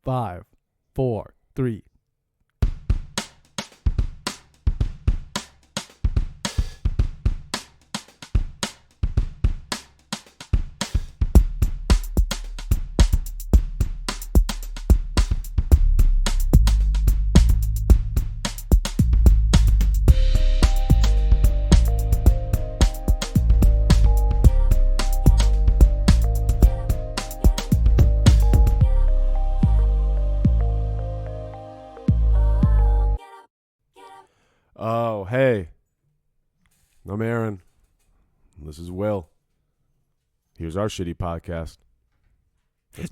5, 4, 3. Oh, hey. I'm Aaron. This is Will. Here's our shitty podcast. I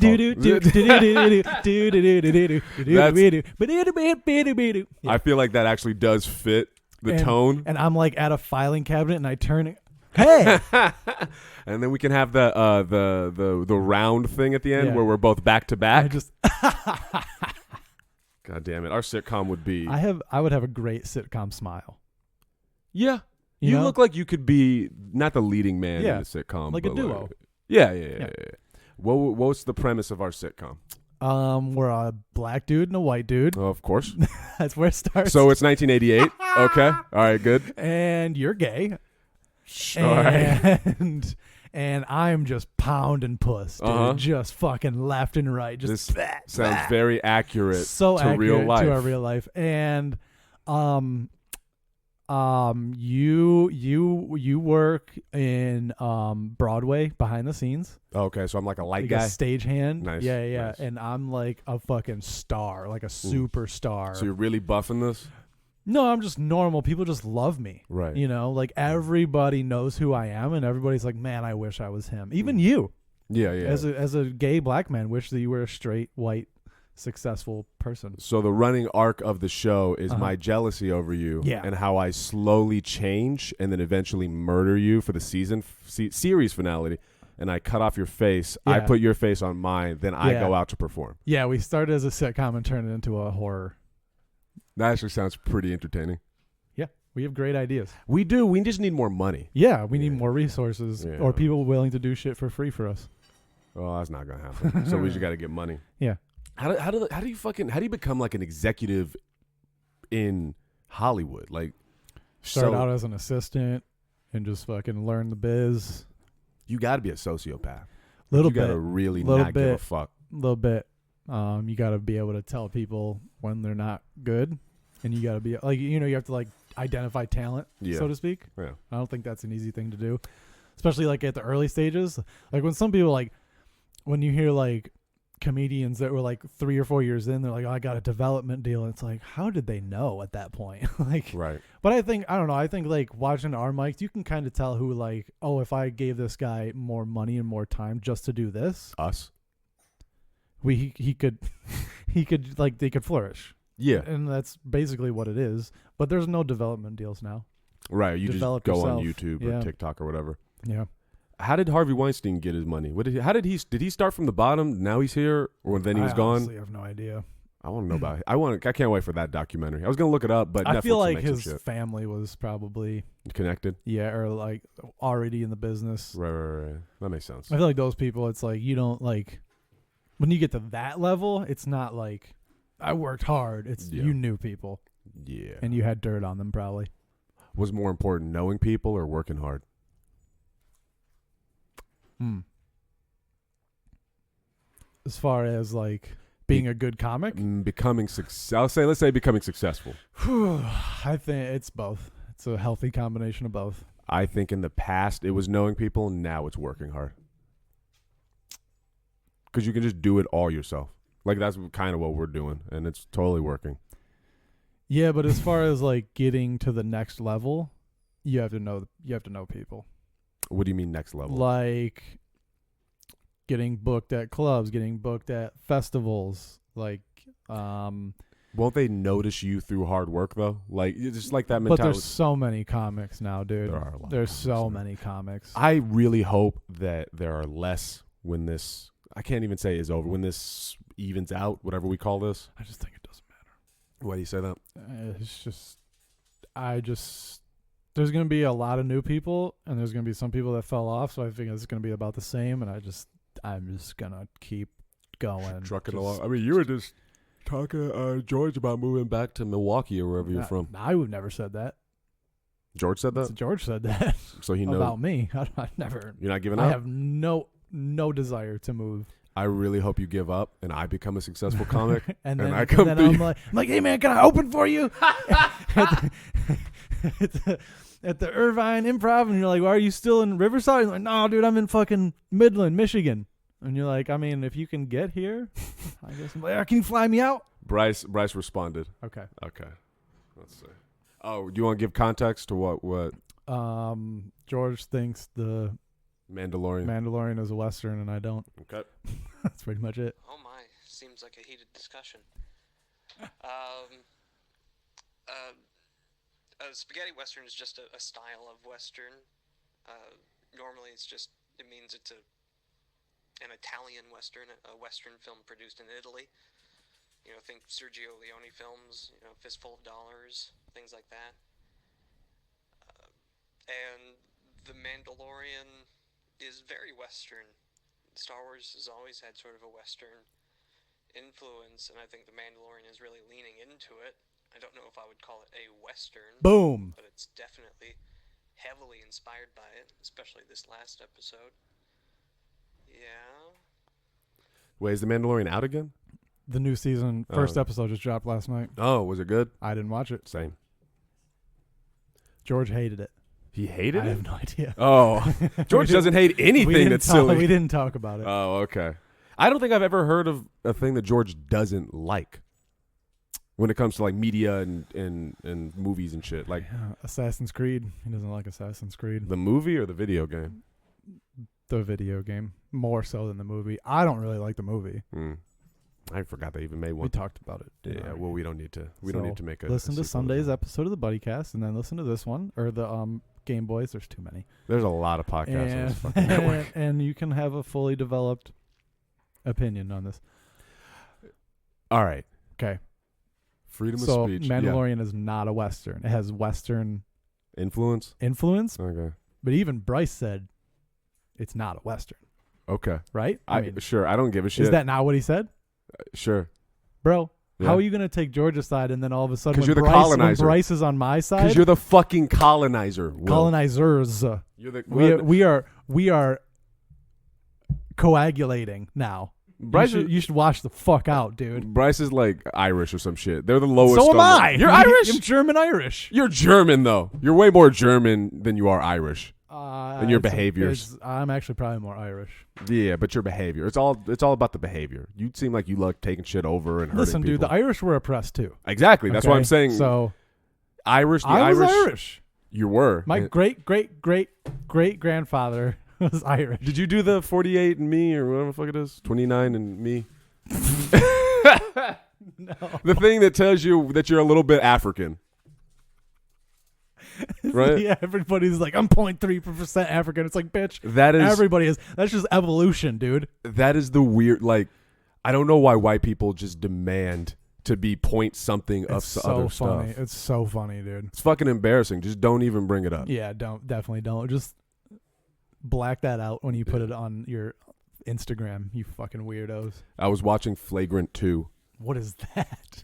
feel like that actually does fit the tone. And I'm like at a filing cabinet and I turn it. Hey. And then we can have the round thing at the end where we're both back to I back. just God damn it. Our sitcom would be I would have a great sitcom smile. Yeah. You know? Look like you could be not the leading man Yeah, in the sitcom. like a but duo. Yeah. What's the premise of our sitcom? We're a black dude and a white dude. Oh, of course. That's where it starts. So it's 1988. Okay. All right, good. And you're gay. All right. And I'm just pounding puss, dude. Just fucking left and right. Just this sounds very accurate so to accurate real life. to our real life. And you work in Broadway behind the scenes. Okay, so I'm like a light like guy. a stagehand. Nice. Yeah. Nice. And I'm like a fucking star, like a superstar. So you're really buffing this? No, I'm just normal. People just love me. Right. You know, like everybody knows who I am, and everybody's like, man, I wish I was him. Even you. Yeah. As a gay black man, wish that you were a straight, white, successful person. So the running arc of the show is my jealousy over you and how I slowly change and then eventually murder you for the series finale. And I cut off your face. Yeah. I put your face on mine. Then I go out to perform. Yeah, we started as a sitcom and turned it into a horror. That actually sounds pretty entertaining. Yeah, we have great ideas. We do. We just need more money. Yeah, we need more resources or people willing to do shit for free for us. Well, that's not gonna happen. So we just got to get money. Yeah. How do you become like an executive in Hollywood? Like Start out as an assistant and just fucking learn the biz. You got to be a sociopath. You got to really not give a fuck. Little bit. You got to be able to tell people when they're not good, and you got to be like, you have to like identify talent, so to speak. Yeah. I don't think that's an easy thing to do, especially like at the early stages. Like when some people when you hear like comedians that were like 3 or 4 years in, they're like, oh, I got a development deal. And it's like, how did they know at that point? Right. But I don't know. I think like watching our mics, you can kind of tell who like, oh, if I gave this guy more money and more time just to do this, us. he could like they could flourish. Yeah. And that's basically what it is. But there's no development deals now. Right. You Develop just go yourself. on YouTube or TikTok or whatever. Yeah. How did Harvey Weinstein get his money? Did he start from the bottom? Now he's here, or then he was gone? I honestly have no idea. I want to know about it. I can't wait for that documentary. I was gonna look it up, but I Netflix feel like will make some his shit. family was probably Connected. Yeah, or like already in the business. Right. That makes sense. I feel like those people, it's like you don't like when you get to that level, it's not like I worked hard. It's you knew people. Yeah. And you had dirt on them probably. Was more important knowing people or working hard? As far as like being a good comic, let's say becoming successful. I think it's both. It's a healthy combination of both. I think in the past it was knowing people, now it's working hard. Because you can just do it all yourself. Like that's kind of what we're doing, and it's totally working. Yeah, but as far as like getting to the next level, you have to know people. What do you mean next level? Like getting booked at clubs, getting booked at festivals, like won't they notice you through hard work though? Like it's just like that mentality. But there's so many comics now, dude. There are a lot. There's so many comics. I really hope that there are less when this I can't even say is over, when this evens out, whatever we call this. I just think it doesn't matter. Why do you say that? It's just there's going to be a lot of new people, and there's going to be some people that fell off, so I think it's going to be about the same, and I'm just going to keep going. Trucking along. I mean, you were just talking, George, about moving back to Milwaukee or wherever you're from. I would never said that. George said that? George said that. So he knows. About me. I never. You're not giving up? I have no desire to move. I really hope you give up and I become a successful comic. and then I'm like, hey, man, can I open for you? At the Irvine Improv, and you're like, well, are you still in Riverside? And you're like, no, dude, I'm in fucking Midland, Michigan. And you're like, I mean, if you can get here, I guess. I'm like, can you fly me out? Bryce responded. Okay. Let's see. Oh, do you want to give context to what? George thinks the Mandalorian is a Western, and I don't. Okay. That's pretty much it. Oh my, seems like a heated discussion. Spaghetti Western is just a style of Western. Normally it means it's an Italian Western, a Western film produced in Italy. Think Sergio Leone films, Fistful of Dollars, things like that. And The Mandalorian is very Western. Star Wars has always had sort of a Western influence, and I think The Mandalorian is really leaning into it. I don't know if I would call it a Western. Boom. But it's definitely heavily inspired by it, especially this last episode. Yeah. Wait, is The Mandalorian out again? The new season, first episode just dropped last night. Oh, was it good? I didn't watch it. Same. George hated it. He hated it? I have no idea. Oh. George doesn't hate anything that's silly. We didn't talk about it. Oh, okay. I don't think I've ever heard of a thing that George doesn't like when it comes to like media and movies and shit. Like Assassin's Creed. He doesn't like Assassin's Creed. The movie or the video game? The video game. More so than the movie. I don't really like the movie. I forgot they even made one. We talked about it. Yeah, well, we don't need to. We don't need to make a. Listen to Sunday's episode of the Buddy Cast, and then listen to this one or the Game Boys. There's too many. There's a lot of podcasts on this fucking network, and you can have a fully developed opinion on this. All right. Okay. Freedom of speech. Mandalorian is not a Western. It has Western influence. Okay. But even Bryce said it's not a Western. Okay. Right? I mean, sure. I don't give a shit. Is that not what he said? Sure. Bro, how are you going to take Georgia's side and then all of a sudden you're the colonizer. When Bryce is on my side? Because you're the fucking colonizer. Will. Colonizers. You're the, we are coagulating now. Bryce, you should watch the fuck out, dude. Bryce is like Irish or some shit. They're the lowest. So am I. You're Irish? I'm German-Irish. You're German, though. You're way more German than you are Irish. And your behaviors. I'm actually probably more Irish. Yeah, but your behavior. It's all about the behavior. You seem like you like taking shit over and hurting Listen, people. dude, the Irish were oppressed too. Exactly. That's why I'm saying. So, Irish. I was Irish. You were. My great grandfather was Irish. Did you do the 48 and me or whatever the fuck it is? 29 and me? No. The thing that tells you that you're a little bit African. Right? Yeah, everybody's like, I'm 0.3% African. It's like, bitch, that is, everybody is. That's just evolution, dude. That is the weird, like, I don't know why white people just demand to be point something of so other funny. stuff. It's so funny, dude. It's fucking embarrassing. Just don't even bring it up. Yeah, definitely don't. Just black that out when you put it on your Instagram, you fucking weirdos. I was watching Flagrant 2. What is that?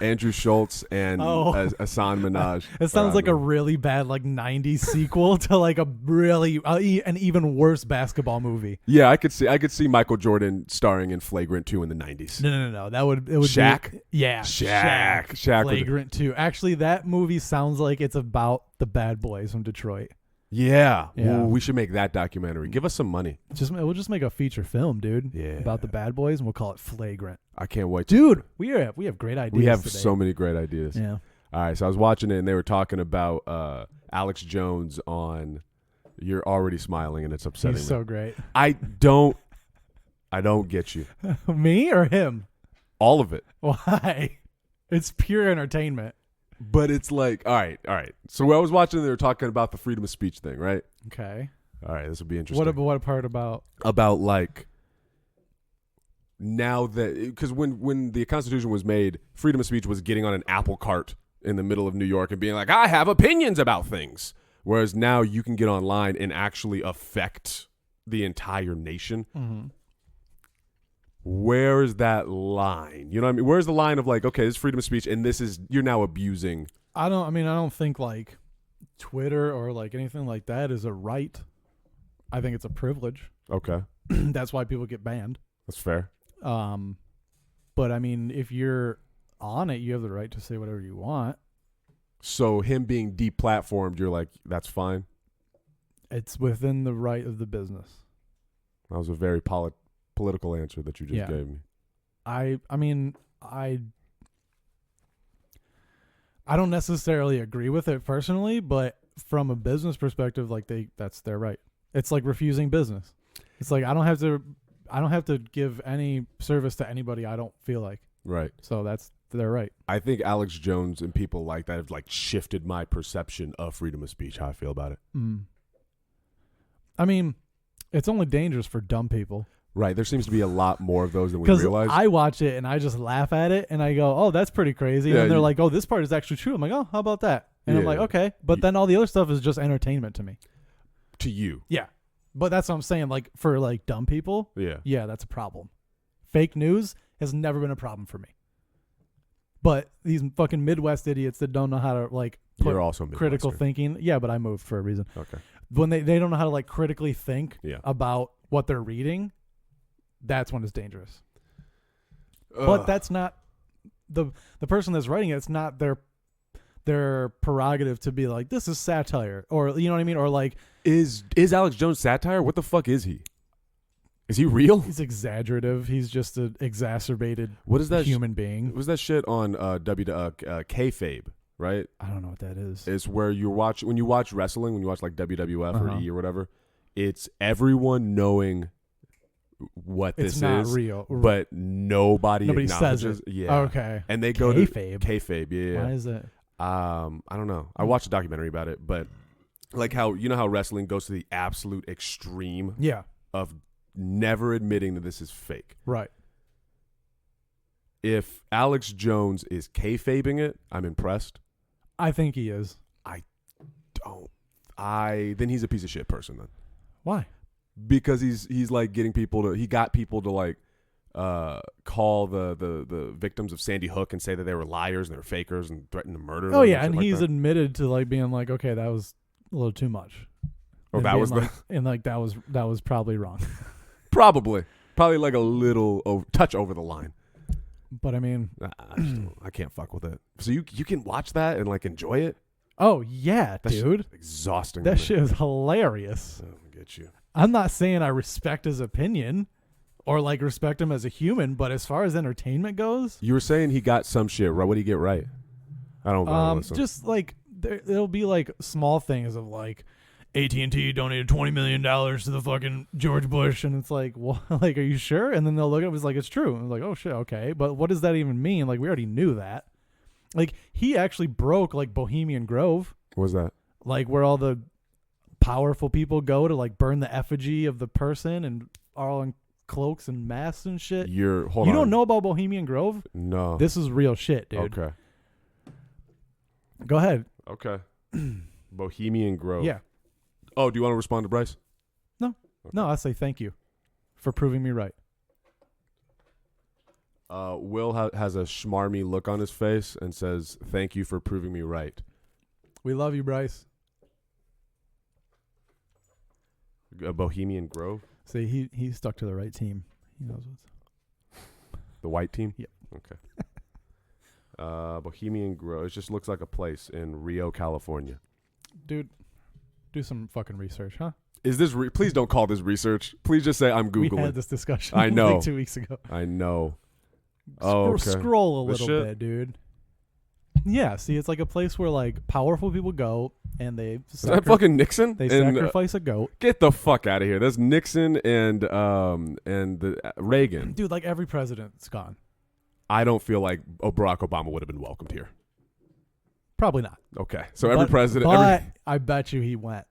Andrew Schultz and Hassan Minhaj. It sounds like a really bad 90s sequel to like a really an even worse basketball movie. Yeah, I could see Michael Jordan starring in Flagrant 2 in the 90s. No. It would Shaq? Be, yeah. Shaq. Flagrant 2. Actually, that movie sounds like it's about the bad boys from Detroit. Yeah. Ooh, we should make that documentary. Give us some money. We'll just make a feature film, dude. Yeah. About the bad boys, and we'll call it Flagrant. I can't wait. Dude, we have great ideas. We have today. so many great ideas. Yeah. All right, so I was watching it, and they were talking about Alex Jones on You're Already Smiling, and it's upsetting He's me. so great. I don't get you. Me or him? All of it. Why? It's pure entertainment. But it's like, all right. So when I was watching, they were talking about the freedom of speech thing, right? Okay. All right, this will be interesting. What part about? About like now that, because when the Constitution was made, freedom of speech was getting on an apple cart in the middle of New York and being like, I have opinions about things. Whereas now you can get online and actually affect the entire nation. Mm-hmm. Where is that line? You know what I mean? Where's the line of like, okay, this is freedom of speech, and this is you're now abusing. I don't think like Twitter or like anything like that is a right. I think it's a privilege. Okay. That's why people get banned. That's fair. But I mean, if you're on it, you have the right to say whatever you want. So him being deplatformed, you're like, that's fine? It's within the right of the business. That was a very political answer that you just gave me. I mean, I don't necessarily agree with it personally, but from a business perspective, like that's their right. It's like refusing business. It's like I don't have to give any service to anybody I don't feel like. Right. So that's their right. I think Alex Jones and people like that have like shifted my perception of freedom of speech, how I feel about it. I mean, it's only dangerous for dumb people. Right. There seems to be a lot more of those than we realize. I watch it and I just laugh at it and I go, oh, that's pretty crazy. And they're like, oh, this part is actually true. I'm like, oh, how about that? And I'm like, okay. But then all the other stuff is just entertainment to me. To you. Yeah. But that's what I'm saying. Like for like dumb people. Yeah, that's a problem. Fake news has never been a problem for me. But these fucking Midwest idiots that don't know how to like put You're also critical thinking. Yeah, but I moved for a reason. Okay. When they don't know how to like critically think about what they're reading, that's when it's dangerous. But that's not the person that's writing it. It's not their prerogative to be like, this is satire, or you know what I mean, or like is Alex Jones satire? What the fuck is he? Is he real? He's exaggerative. He's just an exacerbated human being. Was that shit on kayfabe, right? I don't know what that is. It's where when you watch wrestling, when you watch like WWF or E or whatever, it's everyone knowing what this is. It's not real. But nobody says it. Yeah. Okay. And they go kayfabe. to kayfabe, yeah. Why is it? I don't know. I watched a documentary about it, but like how wrestling goes to the absolute extreme of never admitting that this is fake. Right. If Alex Jones is kayfabing it, I'm impressed. I think he is. Then he's a piece of shit person then. Why? Because he's like he got people to like call the victims of Sandy Hook and say that they were liars and they were fakers and threatened to murder them. Oh yeah, and he's admitted to like being like, okay, that was a little too much. Oh, that was that was probably wrong. Probably like a little touch over the line. But I mean, I can't fuck with it. So you can watch that and like enjoy it. Oh yeah, dude, exhausting. That shit is hilarious. I get you. I'm not saying I respect his opinion or like respect him as a human, but as far as entertainment goes, you were saying he got some shit right. What did he get right? I don't. Just like there'll be like small things of like AT&T donated $20 million to the fucking George Bush, and it's like, what? Like, are you sure? And then they'll look at it, it's like, it's true. And it's like, oh shit, okay, but what does that even mean? Like, we already knew that. Like, he actually broke like Bohemian Grove. What was that? Like where all the powerful people go to like burn the effigy of the person and are all in cloaks and masks and shit. You don't know about Bohemian Grove? No. This is real shit, dude. Okay. Go ahead. Okay. Bohemian Grove. Yeah. Oh, do you want to respond to Bryce? No. Okay. No, I say thank you for proving me right. Will has a schmarmy look on his face and says, thank you for proving me right. We love you, Bryce. Bohemian Grove? See, he stuck to the right team. He knows what's the white team? Yep. Okay. Bohemian Grove. It just looks like a place in Rio, California. Dude, do some fucking research, huh? Is this please don't call this research. Please just say I'm Googling. We had this discussion I know. like 2 weeks ago. I know. Scroll a little bit, dude. Yeah, see, it's like a place where like powerful people go and they is that fucking Nixon? They sacrifice a goat. Get the fuck out of here. That's Nixon and Reagan. Dude, like every president's gone. I don't feel like Barack Obama would have been welcomed here. Probably not. Okay. So every president I bet you he went.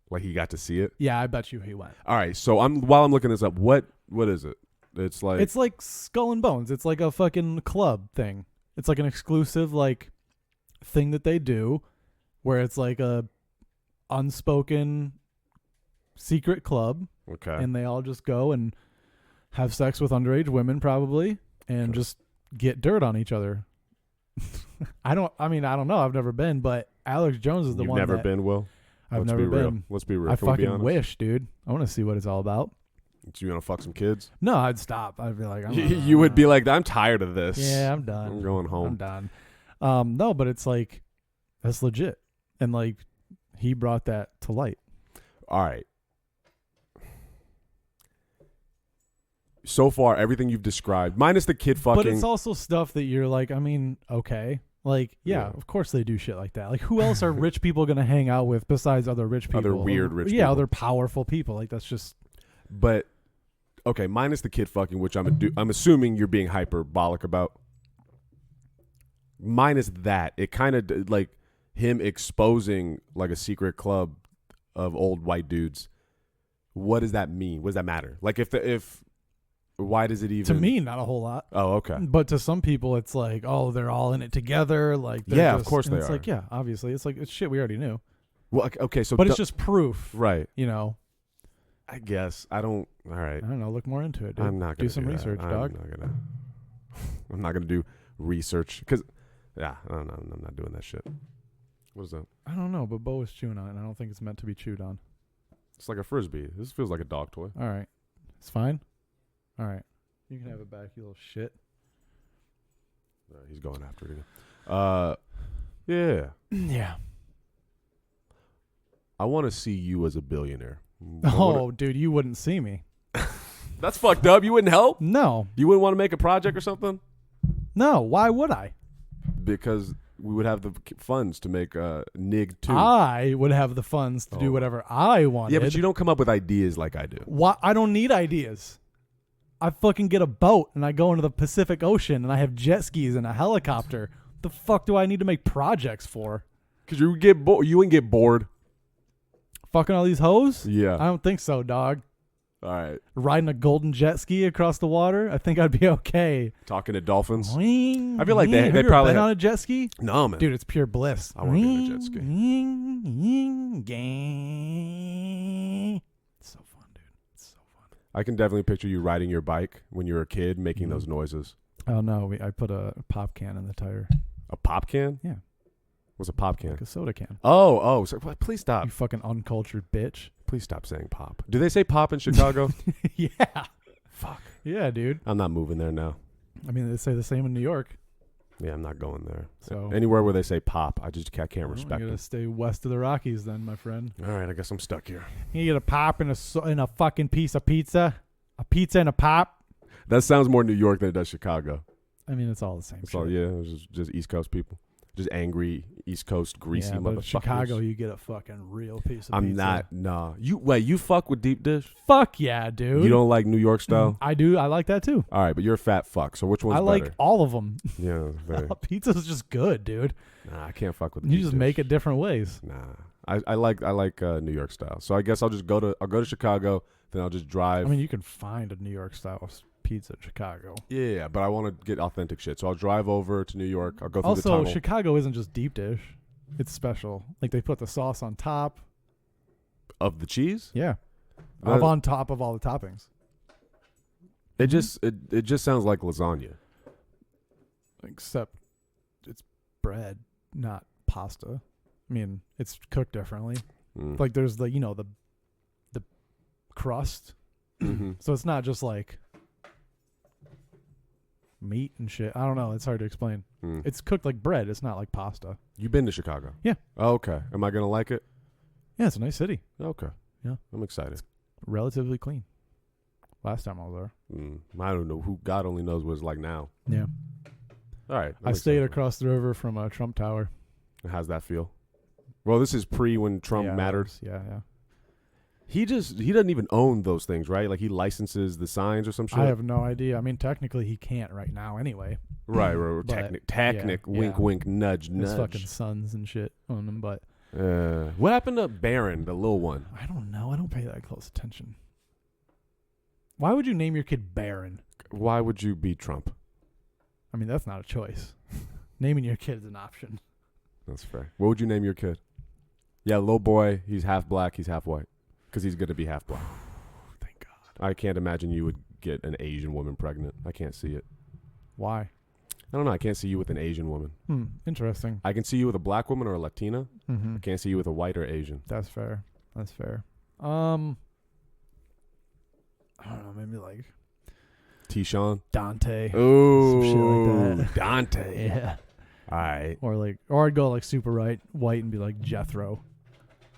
Like he got to see it? Yeah, I bet you he went. All right. So while I'm looking this up, what is it? It's like Skull and Bones. It's like a fucking club thing. It's like an exclusive like thing that they do where it's like a unspoken secret club. Okay. And they all just go and have sex with underage women probably, and just get dirt on each other. I don't know. I've never been, but Alex Jones is the one. You've never been, Will? I've never been. Let's be real. I fucking wish, dude. I want to see what it's all about. So you want to fuck some kids? No, I'd stop. I'd be like, you would be like, I'm tired of this. Yeah, I'm done. I'm going home. I'm done. No, but it's like, that's legit. And like, he brought that to light. All right. So far, everything you've described, minus the kid fucking. But it's also stuff that you're like, I mean, okay. Like, yeah, of course they do shit like that. Like, who else are rich people going to hang out with besides other rich people? Other weird rich people. Yeah, other powerful people. Like, that's just. But, okay, minus the kid fucking, which I'm assuming you're being hyperbolic about. Minus that, it kind of, like, him exposing, like, a secret club of old white dudes. What does that mean? What does that matter? Like, why does it even? To me, not a whole lot. Oh, okay. But to some people, it's like, oh, they're all in it together. Like, of course they are. It's like, yeah, obviously, it's like it's shit we already knew. Well, okay, so but it's just proof, right? You know. I guess I don't. All right. I don't know. Look more into it, dude. I'm not gonna do some research, dog. I'm not gonna do research because, yeah, I don't know. I'm not doing that shit. What is that? I don't know, but Bo was chewing on it, and I don't think it's meant to be chewed on. It's like a Frisbee. This feels like a dog toy. All right, it's fine. All right. You can have it back, you little shit. He's going after it again. Yeah. Yeah. I want to see you as a billionaire. Dude, you wouldn't see me. That's fucked up. You wouldn't help? No. You wouldn't want to make a project or something? No. Why would I? Because we would have the funds to make NIG 2. I would have the funds to do whatever I wanted. Yeah, but you don't come up with ideas like I do. Why? I don't need ideas. I fucking get a boat and I go into the Pacific Ocean and I have jet skis and a helicopter. The fuck do I need to make projects for? Because you wouldn't get bored. Fucking all these hoes? Yeah. I don't think so, dog. All right. Riding a golden jet ski across the water? I think I'd be okay. Talking to dolphins? Wing, I feel like they have probably been on a jet ski? No, man. Dude, it's pure bliss. I want to be on a jet ski. It's so fun, dude. It's so fun. I can definitely picture you riding your bike when you were a kid making those noises. Oh, no. I put a pop can in the tire. A pop can? Yeah. What's a pop can? Like a soda can. Oh. So, please stop. You fucking uncultured bitch. Please stop saying pop. Do they say pop in Chicago? Yeah. Fuck. Yeah, dude. I'm not moving there now. I mean, they say the same in New York. Yeah, I'm not going there. So anywhere where they say pop, I can't respect it. You gotta it. stay west of the Rockies then, my friend. All right, I guess I'm stuck here. You get a pop in a fucking piece of pizza. A pizza and a pop. That sounds more New York than it does Chicago. I mean, it's all the same. It's all, yeah, it's just East Coast people. Just angry East Coast greasy motherfuckers. But in Chicago, you get a fucking real piece of pizza. I'm not. Nah. You fuck with deep dish? Fuck yeah, dude. You don't like New York style? I do. I like that too. All right, but you're a fat fuck. So which one's better? I like all of them. Yeah, very. Pizza's just good, dude. Nah, I can't fuck with. You just make it different ways. Nah, I like New York style. So I guess I'll go to Chicago. Then I'll just drive. I mean, you can find a New York style pizza in Chicago. Yeah, but I want to get authentic shit. So I'll drive over to New York. I'll go through the tunnel. Also, Chicago isn't just deep dish. It's special. Like, they put the sauce on top. Of the cheese? Yeah. On top of all the toppings. It just sounds like lasagna. Except it's bread, not pasta. I mean, it's cooked differently. Like, there's the crust. Mm-hmm. So it's not just like meat and shit. I don't know. It's hard to explain. It's cooked like bread. It's not like pasta. You've been to Chicago? Yeah. Oh, okay. Am I going to like it? Yeah, it's a nice city. Okay. Yeah. I'm excited. It's relatively clean. Last time I was there. I don't know. God only knows what it's like now. Yeah. All right. I stayed across the river from Trump Tower. How's that feel? Well, this is pre when Trump mattered. Yeah. He doesn't even own those things, right? Like, he licenses the signs or some shit. I have no idea. I mean, technically he can't right now anyway. Right. Wink, wink, nudge, nudge. His fucking sons and shit on them, but what happened to Barron, the little one? I don't know. I don't pay that close attention. Why would you name your kid Barron? Why would you be Trump? I mean, that's not a choice. Naming your kid is an option. That's fair. What would you name your kid? Yeah, little boy. He's half black. He's half white. Because he's going to be half black. Thank God. I can't imagine you would get an Asian woman pregnant. I can't see it. Why? I don't know. I can't see you with an Asian woman. Interesting. I can see you with a black woman or a Latina. Mm-hmm. I can't see you with a white or Asian. That's fair. I don't know. Maybe like T-Sean. Dante. Ooh, some shit like that. Dante. Yeah. All right. Or I'd go like super white and be like Jethro.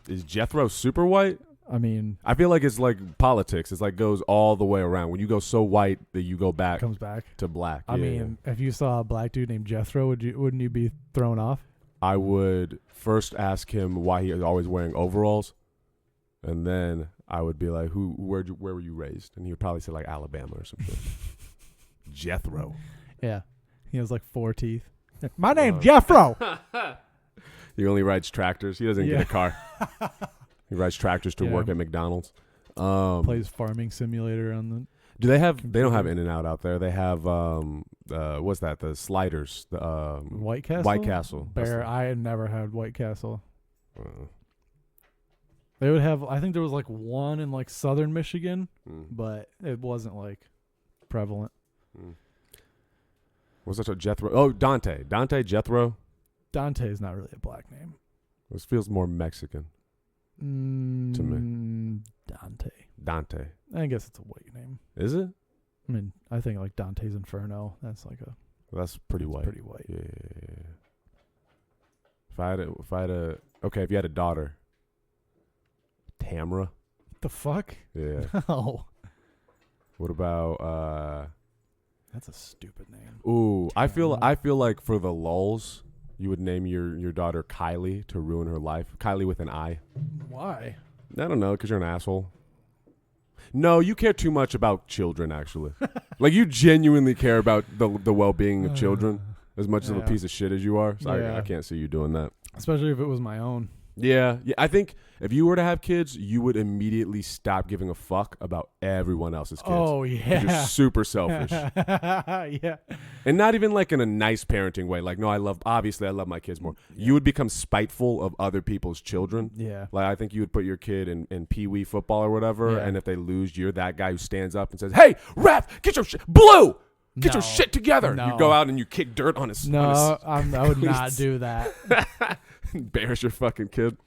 Is Jethro super white? I mean, I feel like it's like politics. It's like goes all the way around. When you go so white that you go back, comes back to black. I mean, if you saw a black dude named Jethro, wouldn't you be thrown off? I would first ask him why he is always wearing overalls, and then I would be like, where were you raised? And he would probably say like Alabama or something. Jethro. Yeah, he has like 4 teeth. My name's Jethro. He only rides tractors. He doesn't get a car. He rides tractors to work at McDonald's. Plays Farming Simulator on the. Do they have? They don't have In-N-Out out there. They have what's that? The sliders. The White Castle. White Castle. I had never had White Castle. They would have. I think there was like one in like southern Michigan, but it wasn't like prevalent. What's that? Jethro. Oh, Dante. Dante Jethro. Dante is not really a black name. This feels more Mexican. To me. Dante. I guess it's a white name. Is it? I mean, I think like Dante's Inferno. That's like a. That's pretty white. Pretty white. Yeah. If you had a daughter, Tamra. The fuck? Yeah. No. What about? That's a stupid name. Ooh, I feel like for the lulz, you would name your daughter Kylie to ruin her life. Kylie with an I. Why? I don't know, because you're an asshole. No, you care too much about children, actually. Like, you genuinely care about the well-being of children as much of a piece of shit as you are. So I can't see you doing that. Especially if it was my own. Yeah. I think if you were to have kids, you would immediately stop giving a fuck about everyone else's kids. Oh, yeah. You're super selfish. Yeah. And not even like in a nice parenting way. Like, no, obviously I love my kids more. Yeah. You would become spiteful of other people's children. Yeah. Like, I think you would put your kid in pee-wee football or whatever, and if they lose, you're that guy who stands up and says, "Hey, ref, get your shit, Blue! Get your shit together." No. You go out and you kick dirt on his. No, I would not do that. Embarrass your fucking kid.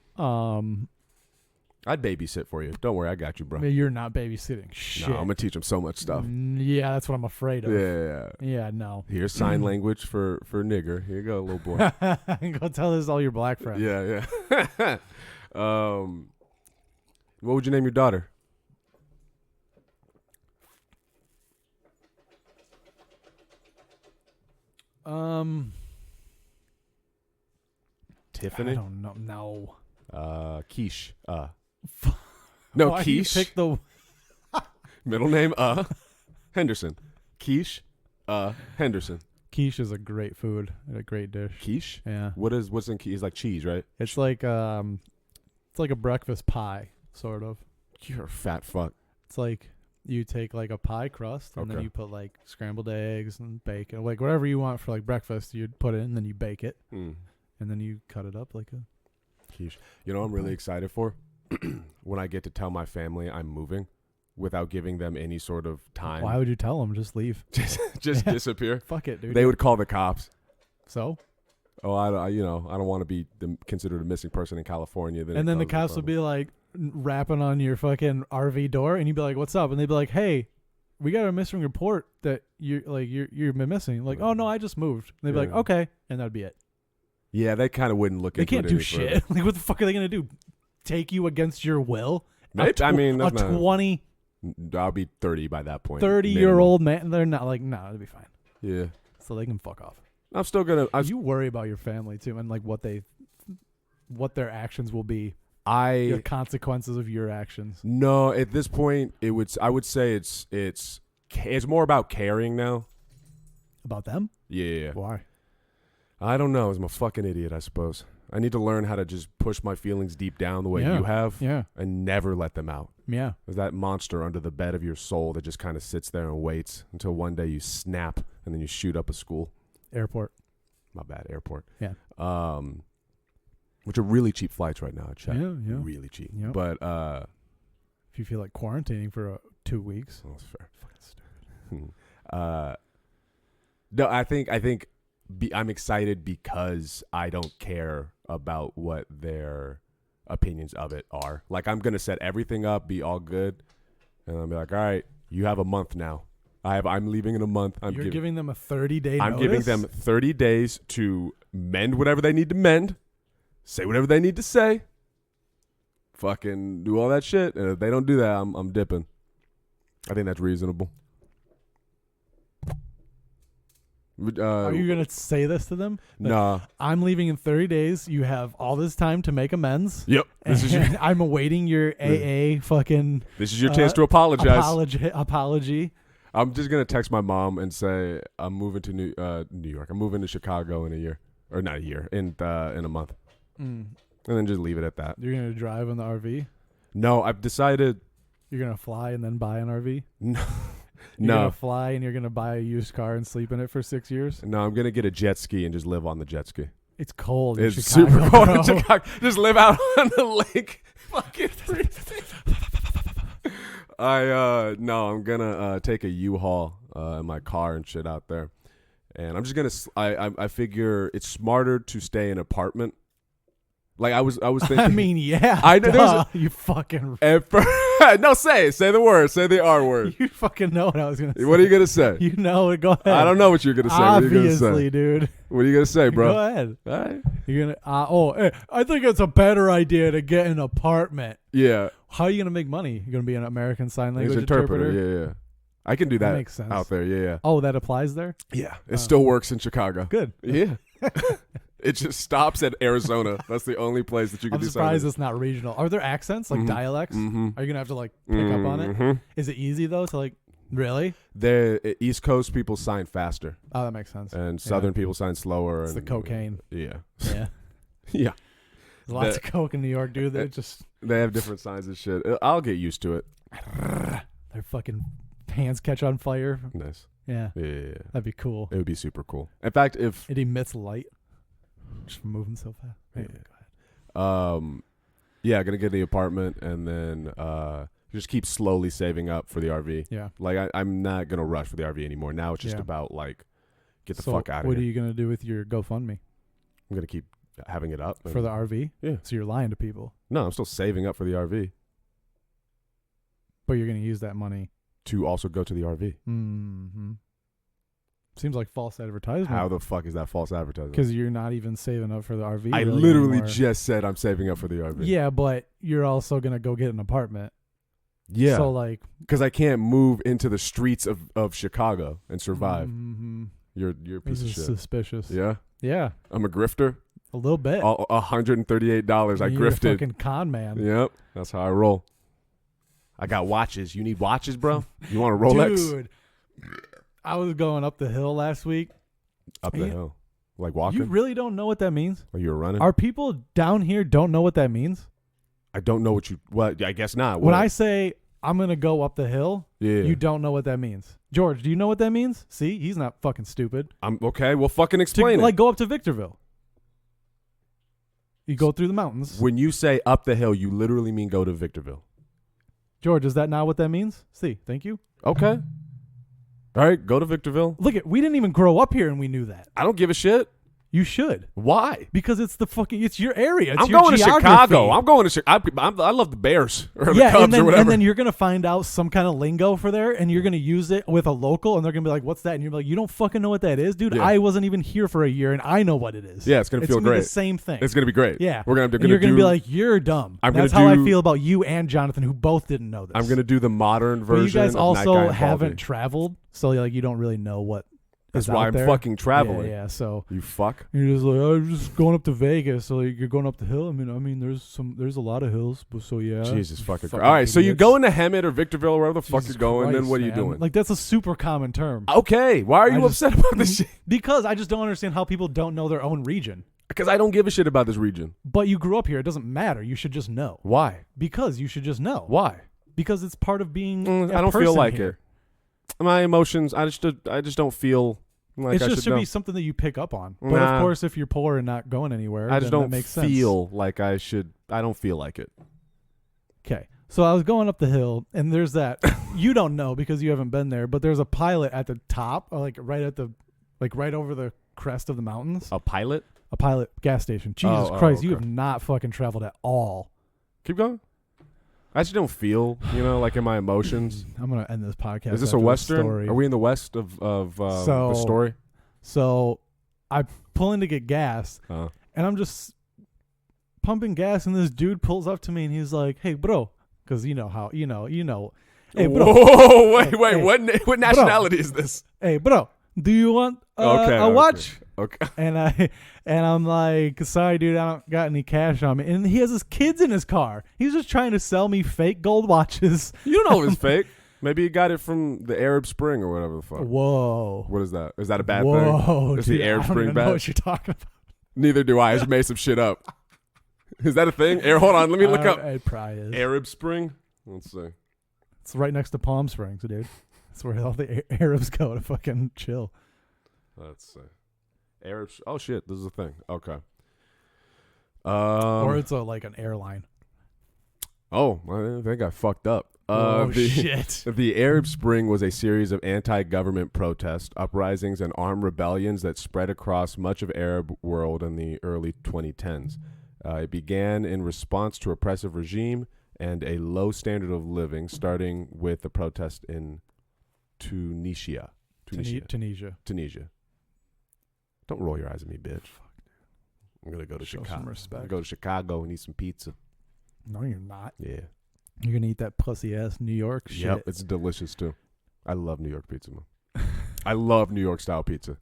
I'd babysit for you. Don't worry, I got you, bro. You're not babysitting shit. No, I'm gonna teach him so much stuff. Yeah, that's what I'm afraid of. Yeah, no. Here's sign language for nigger. Here you go, little boy. Go tell this all your black friends. Yeah. What would you name your daughter? Tiffany? I don't know. No. Quiche. No, Why Quiche. You pick the middle name. Henderson. Quiche. Henderson. Quiche is a great food. A great dish. Quiche. Yeah. What's in quiche? It's like cheese, right? It's like a breakfast pie, sort of. You're a fat fuck. It's like you take like a pie crust and then you put like scrambled eggs and bacon, like whatever you want for like breakfast. You'd put it in, and then you bake it, and then you cut it up like a quiche. You know, what I'm really excited for when I get to tell my family I'm moving, without giving them any sort of time. Why would you tell them? Just leave. just disappear. Fuck it, dude. They would call the cops. So? Oh, I don't want to be considered a missing person in California. And then the cops would be like rapping on your fucking RV door, and you'd be like, "What's up?" And they'd be like, "Hey, we got a missing report that you've been missing." Like, "Oh no, I just moved." And they'd be like, "Okay," and that'd be it. Yeah, they kind of wouldn't look into it. They can't do shit. Like, what the fuck are they gonna do? Take you against your will? I mean, a 20. I'll be 30 by that point. 30-year-old man. They're not like, no, it'll be fine. Yeah. So they can fuck off. I'm still gonna. You worry about your family too, and like what their actions will be. The consequences of your actions. No, at this point, I would say it's more about caring now. About them? Yeah. Why? I don't know. I'm a fucking idiot, I suppose. I need to learn how to just push my feelings deep down the way you have, and never let them out. Yeah. There's that monster under the bed of your soul that just kind of sits there and waits until one day you snap and then you shoot up a school. Airport. My bad, airport. Yeah. Which are really cheap flights right now. Check. Yeah. Really cheap. Yep. But if you feel like quarantining for 2 weeks, that's fair. fucking stupid. No, I think I'm excited because I don't care about what their opinions of it are. Like, I'm gonna set everything up, be all good, and I'll be like, all right, you have a month now. I'm leaving in a month. You're giving them a 30-day notice? I'm giving them 30 days to mend whatever they need to mend, say whatever they need to say, fucking do all that shit. And if they don't do that, I'm dipping. I think that's reasonable. Are you going to say this to them? Nah. I'm leaving in 30 days. You have all this time to make amends. Yep. I'm awaiting your AA fucking... This is your chance to apologize. Apology. I'm just going to text my mom and say I'm moving to New York. I'm moving to Chicago in a year. Or not a year. In a month. And then just leave it at that. You're going to drive in the RV? No, I've decided... You're going to fly and then buy an RV? No. You're going to fly and you're going to buy a used car and sleep in it for 6 years? No, I'm going to get a jet ski and just live on the jet ski. It's cold It's in Chicago, super cold bro. in Chicago. Just live out on the lake. Fucking freezing. No, I'm going to take a U-Haul in my car and shit out there. And I'm just going to, I figure it's smarter to stay in an apartment. Like I was thinking. I mean, yeah. I know. You fucking. No, say the word. Say the R word. You fucking know what I was gonna say. What are you gonna say? You know it. Go ahead. I don't know what you're gonna say. Obviously, dude. What are you gonna say, bro? Go ahead. All right. You're gonna. Hey, I think it's a better idea to get an apartment. Yeah. How are you gonna make money? You're gonna be an American Sign Language interpreter. Yeah. I can do that. Makes sense. Out there. Yeah. Oh, that applies there. Yeah. It still works in Chicago. Good. Yeah. It just stops at Arizona. That's the only place that you can I'm do surprised something. it's not regional. Are there accents, like dialects? Mm-hmm. Are you going to have to, like, pick up on it? Is it easy, though, to, like, really? The East Coast people sign faster. Oh, that makes sense. And Southern people sign slower. It's the cocaine. Yeah. Yeah. Yeah. There's lots of coke in New York, dude. They have different signs of shit. I'll get used to it. Their fucking hands catch on fire. Nice. Yeah. Yeah. That'd be cool. It would be super cool. In fact, if it emits light. Just moving so fast. Anyway, go ahead. Yeah, gonna get the apartment and then just keep slowly saving up for the RV. Yeah. Like I'm not gonna rush for the RV anymore. Now it's just about like get the fuck out of here. What are you gonna do with your GoFundMe? I'm gonna keep having it up for the RV. Yeah. So you're lying to people. No, I'm still saving up for the RV. But you're gonna use that money to also go to the RV. Mm-hmm. Seems like false advertisement. How the fuck is that false advertisement? Because you're not even saving up for the RV. I really literally anymore. just said I'm saving up for the RV. Yeah, but you're also going to go get an apartment. Yeah. So, like... Because I can't move into the streets of Chicago and survive. Mm-hmm. You're a piece of shit. Suspicious. Yeah? Yeah. I'm a grifter. A little bit. $138 I You're grifted. a fucking con man. Yep. That's how I roll. I got watches. You need watches, bro? You want a Rolex? Dude. I was going up the hill last week. Up the hill. Like walking? You really don't know what that means? Oh, you were running? Our people down here don't know what that means? I don't know what you... Well, I guess not. When I say I'm going to go up the hill, yeah. You don't know what that means. George, do you know what that means? See? He's not fucking stupid. I'm okay. Well, fucking explain it. Like, go up to Victorville. You go through the mountains. When you say up the hill, you literally mean go to Victorville. George, is that not what that means? See, thank you. Okay. All right, go to Victorville. Look, we didn't even grow up here and we knew that. I don't give a shit. You should. Why? Because it's it's your area. It's I'm your going geography. to Chicago. I'm going to Chicago. I love the Bears or the Cubs or whatever. And then you're going to find out some kind of lingo for there, and you're going to use it with a local, and they're going to be like, what's that? And you're like, you don't fucking know what that is? Dude, I wasn't even here for a year, and I know what it is. Yeah, it's going to feel great. It's the same thing. It's going to be great. Yeah. We're going to you're going to be like, you're dumb. That's how I feel about you and Jonathan, who both didn't know this. I'm going to do the modern version but you guys of also Night-Guy and haven't Baldy. Traveled, so like you don't really know what That's is why out I'm there. fucking traveling. Yeah, so you fuck. You're just like, I'm just going up to Vegas. So like, you're going up the hill. I mean, there's a lot of hills, but so yeah. Jesus fucking. All right, so you go into Hemet or Victorville or wherever the fuck you're going. Then what are you doing? Like that's a super common term. Okay, why are you upset about this shit? Because I just don't understand how people don't know their own region. Because I don't give a shit about this region. But you grew up here. It doesn't matter. You should just know. Why? Because you should just know. Why? Because it's part of being. I don't feel like here. it. My emotions. I just don't feel. Like it should be something that you pick up on. But Nah. of course, if you're poor and not going anywhere, I just don't that makes feel sense. like I should. I don't feel like it. Okay. So I was going up the hill, and there's that. You don't know because you haven't been there, but there's a pilot at the top, like right over the crest of the mountains. A pilot? A pilot gas station. Jesus Christ, you have not fucking traveled at all. Keep going. I just don't feel, like in my emotions. I'm gonna end this podcast. Is this a Western? Are we in the west of the story? So I pull in to get gas, and I'm just pumping gas, and this dude pulls up to me, and he's like, "Hey, bro," because you know how you know. Hey, bro. Whoa, wait. Hey, what nationality is this? Hey, bro, do you want a watch? Okay. And I'm like, sorry, dude, I don't got any cash on me. And he has his kids in his car. He's just trying to sell me fake gold watches. You don't know if it's fake. Maybe he got it from the Arab Spring or whatever the fuck. Whoa. What is that? Is that a bad Whoa, thing? Is dude, the Arab I don't Spring even bad? know what you're talking about. Neither do I. I just made some shit up. Is that a thing? Hold on. Let me look up. It probably is. Arab Spring? Let's see. It's right next to Palm Springs, dude. That's where all the Arabs go to fucking chill. Let's see. Arab. Oh shit, this is a thing. Okay. Or it's like an airline. Oh, I think I fucked up. Shit. The Arab Spring was a series of anti-government protests, uprisings, and armed rebellions that spread across much of Arab world in the early 2010s. It began in response to oppressive regime and a low standard of living, starting with the protest in Tunisia. Tunisia. Don't roll your eyes at me, bitch. I'm going to go to Show Chicago. some respect. I'm gonna go to Chicago and eat some pizza. No, you're not. Yeah. You're going to eat that pussy-ass New York shit. Yep, it's delicious, too. I love New York pizza, man. I love New York-style pizza.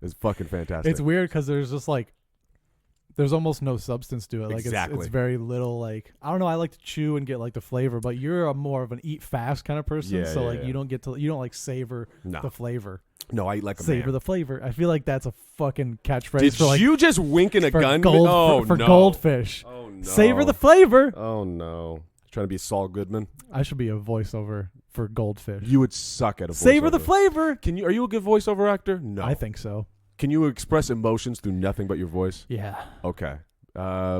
It's fucking fantastic. It's weird because there's just like, there's almost no substance to it. Like Exactly. it's very little. Like, I don't know. I like to chew and get like the flavor, but you're a more of an eat fast kind of person. Yeah, so yeah, like yeah. you don't like savor No. the flavor. No, I eat like a Savor man. the flavor. I feel like that's a fucking catchphrase Did for like you just wink in a for gun? gold, Oh, for no. goldfish. Oh, no. Savor the flavor. Oh, no. Trying to be Saul Goodman? I should be a voiceover for goldfish. You would suck at a voiceover. Savor the flavor. Are you a good voiceover actor? No. I think so. Can you express emotions through nothing but your voice? Yeah. Okay.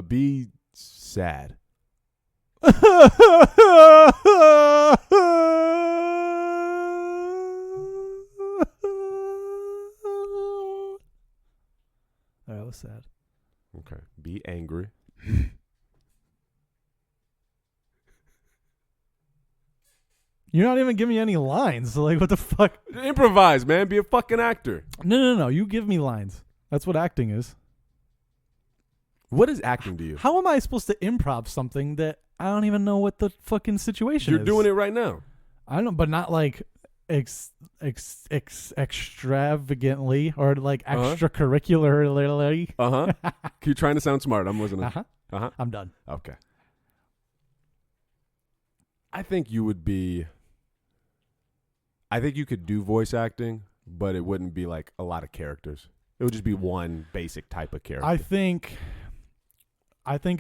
Be sad. That was sad. Okay. Be angry. You're not even giving me any lines. So like, what the fuck? Improvise, man. Be a fucking actor. No. You give me lines. That's what acting is. What is acting to you? How am I supposed to improv something that I don't even know what the fucking situation You're is? doing it right now. I don't know, but not like extravagantly or like extracurricularly. You're trying to sound smart. I'm listening. I'm done. Okay. I think you would be. I think you could do voice acting, but it wouldn't be like a lot of characters. It would just be one basic type of character. I think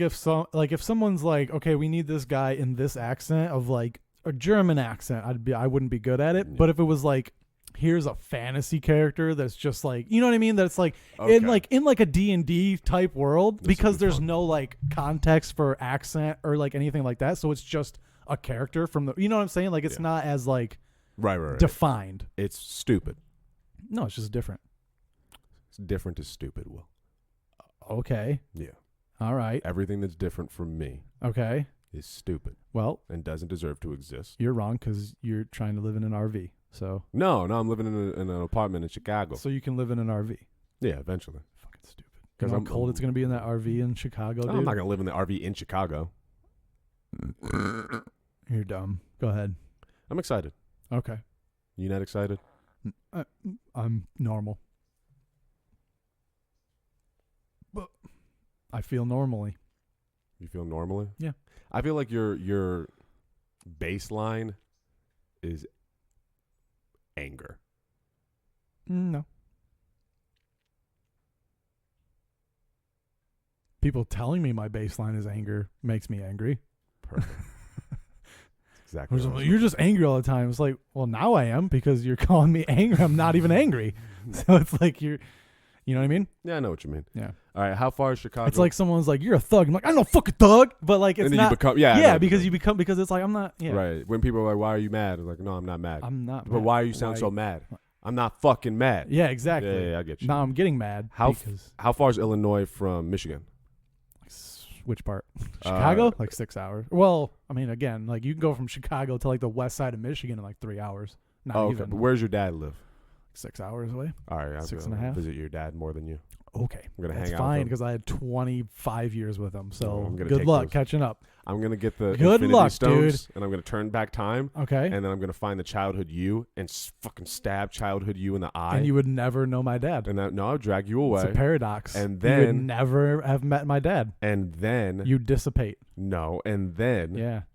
if someone's like, okay, we need this guy in this accent of like a German accent, I wouldn't be good at it. Yeah. But if it was like, here's a fantasy character that's just like, you know what I mean? That's like Okay. in like a D&D type world, This because would be there's fun. no like context for accent or like anything like that. So it's just a character from the, you know what I'm saying? Like it's not as like right. defined. It's stupid. No, it's just different. It's different is stupid, Will. Okay. Yeah. All right. Everything that's different from me Okay. is stupid Well, and doesn't deserve to exist. you're wrong because you're trying to live in an RV. So No, I'm living in an apartment in Chicago. you can live in an RV. Yeah, eventually. Fucking stupid. You 'Cause know how I'm- cold it's going to be in that RV in Chicago, dude? I'm not going to live in the RV in Chicago. You're dumb. Go ahead. I'm excited. Okay. You not excited? I'm normal. But I feel normally. You feel normally? Yeah. I feel like your baseline is anger. No. People telling me my baseline is anger makes me angry. Perfect. Exactly. what I was You're just angry all the time. It's like, well, now I am because you're calling me angry. I'm not even angry. So it's like You know what I mean? Yeah, I know what you mean. Yeah. All right, how far is Chicago? It's like someone's like, you're a thug. I'm like, I'm no fucking thug. But like, it's and then not. you become, because it's like, I'm not. Yeah. Right. When people are like, why are you mad? I'm like, no, I'm not mad. I'm not. But mad. why you sound so mad? I'm not fucking mad. Yeah, exactly. Yeah, I get you. Now I'm getting mad. How far is Illinois from Michigan? Which part? Chicago? Like 6 hours. Well, I mean, again, like you can go from Chicago to like the west side of Michigan in like 3 hours. Not even. But where's your dad live? 6 hours away. All right, I'm 6.5. Visit your dad more than you. Okay, I'm gonna that's hang out. fine because I had 25 years with him. So I'm gonna good take luck those. catching up. I'm gonna get the Good Infinity luck, Stones, and I'm gonna turn back time. Okay, and then I'm gonna find the childhood you and fucking stab childhood you in the eye. and you would never know my dad. And I'll drag you away. It's a paradox. And you would then never have met my dad. And then you dissipate. No, and then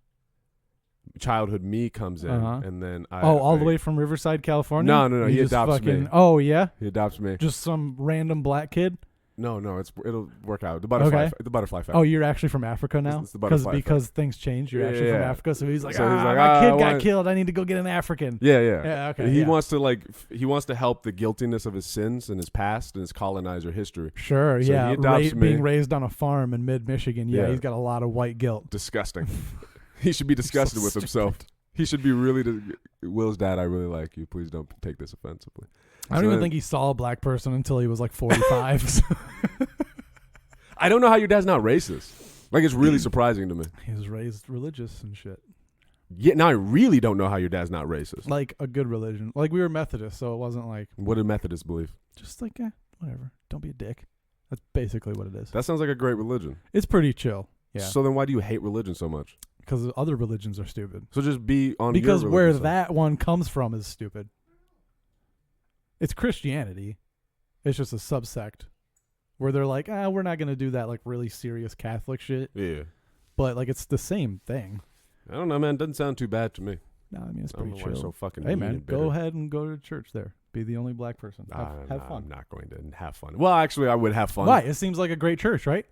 childhood me comes in, and then all the way from Riverside, California. No, he adopts me. Oh yeah, he adopts me. Just some random black kid. No, it'll work out. The butterfly, the butterfly effect. Oh, you're actually from Africa now? It's the butterfly because things change. You're actually from Africa, so he's like, my kid got killed. I need to go get an African. Yeah. Okay. He wants to help the guiltiness of his sins and his past and his colonizer history. Sure. So yeah. he adopts me. Being raised on a farm in mid-Michigan. Yeah, he's got a lot of white guilt. Disgusting. He should be disgusted with himself. He should be really. Will's dad, I really like you. Please don't take this offensively. I don't even think he saw a black person until he was like 45. I don't know how your dad's not racist. Like, it's really surprising to me. He was raised religious and shit. Yeah, now I really don't know how your dad's not racist. Like a good religion. Like we were Methodist, so it wasn't like. What do Methodists believe? Just like, whatever. Don't be a dick. That's basically what it is. That sounds like a great religion. It's pretty chill. Yeah. So then why do you hate religion so much? Because other religions are stupid. So just be on because your where religion that one comes from is stupid. It's Christianity. It's just a subsect where they're like, we're not going to do that like really serious Catholic shit. Yeah. But like it's the same thing. I don't know, man. It doesn't sound too bad to me. No, I mean it's pretty chill. So fucking hey man, go ahead and go to church there. Be the only black person. Have fun. I'm not going to have fun. Well, actually, I would have fun. Why? It seems like a great church, right?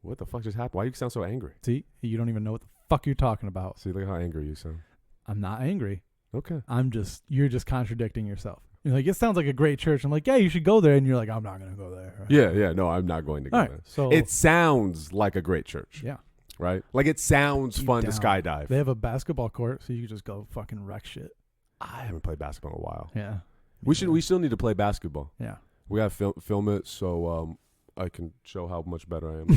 What the fuck just happened? Why do you sound so angry? See, you don't even know what the fuck you're talking about. See, look how angry you sound. I'm not angry. Okay. You're just contradicting yourself. You're like, it sounds like a great church. I'm like, yeah, you should go there. And you're like, I'm not going to go there. Yeah. No, I'm not going to go there. So it sounds like a great church. Yeah. Right? Like it sounds fun to skydive. They have a basketball court, so you can just go fucking wreck shit. I haven't played basketball in a while. Yeah. We still need to play basketball. Yeah. We got to film it so I can show how much better I am.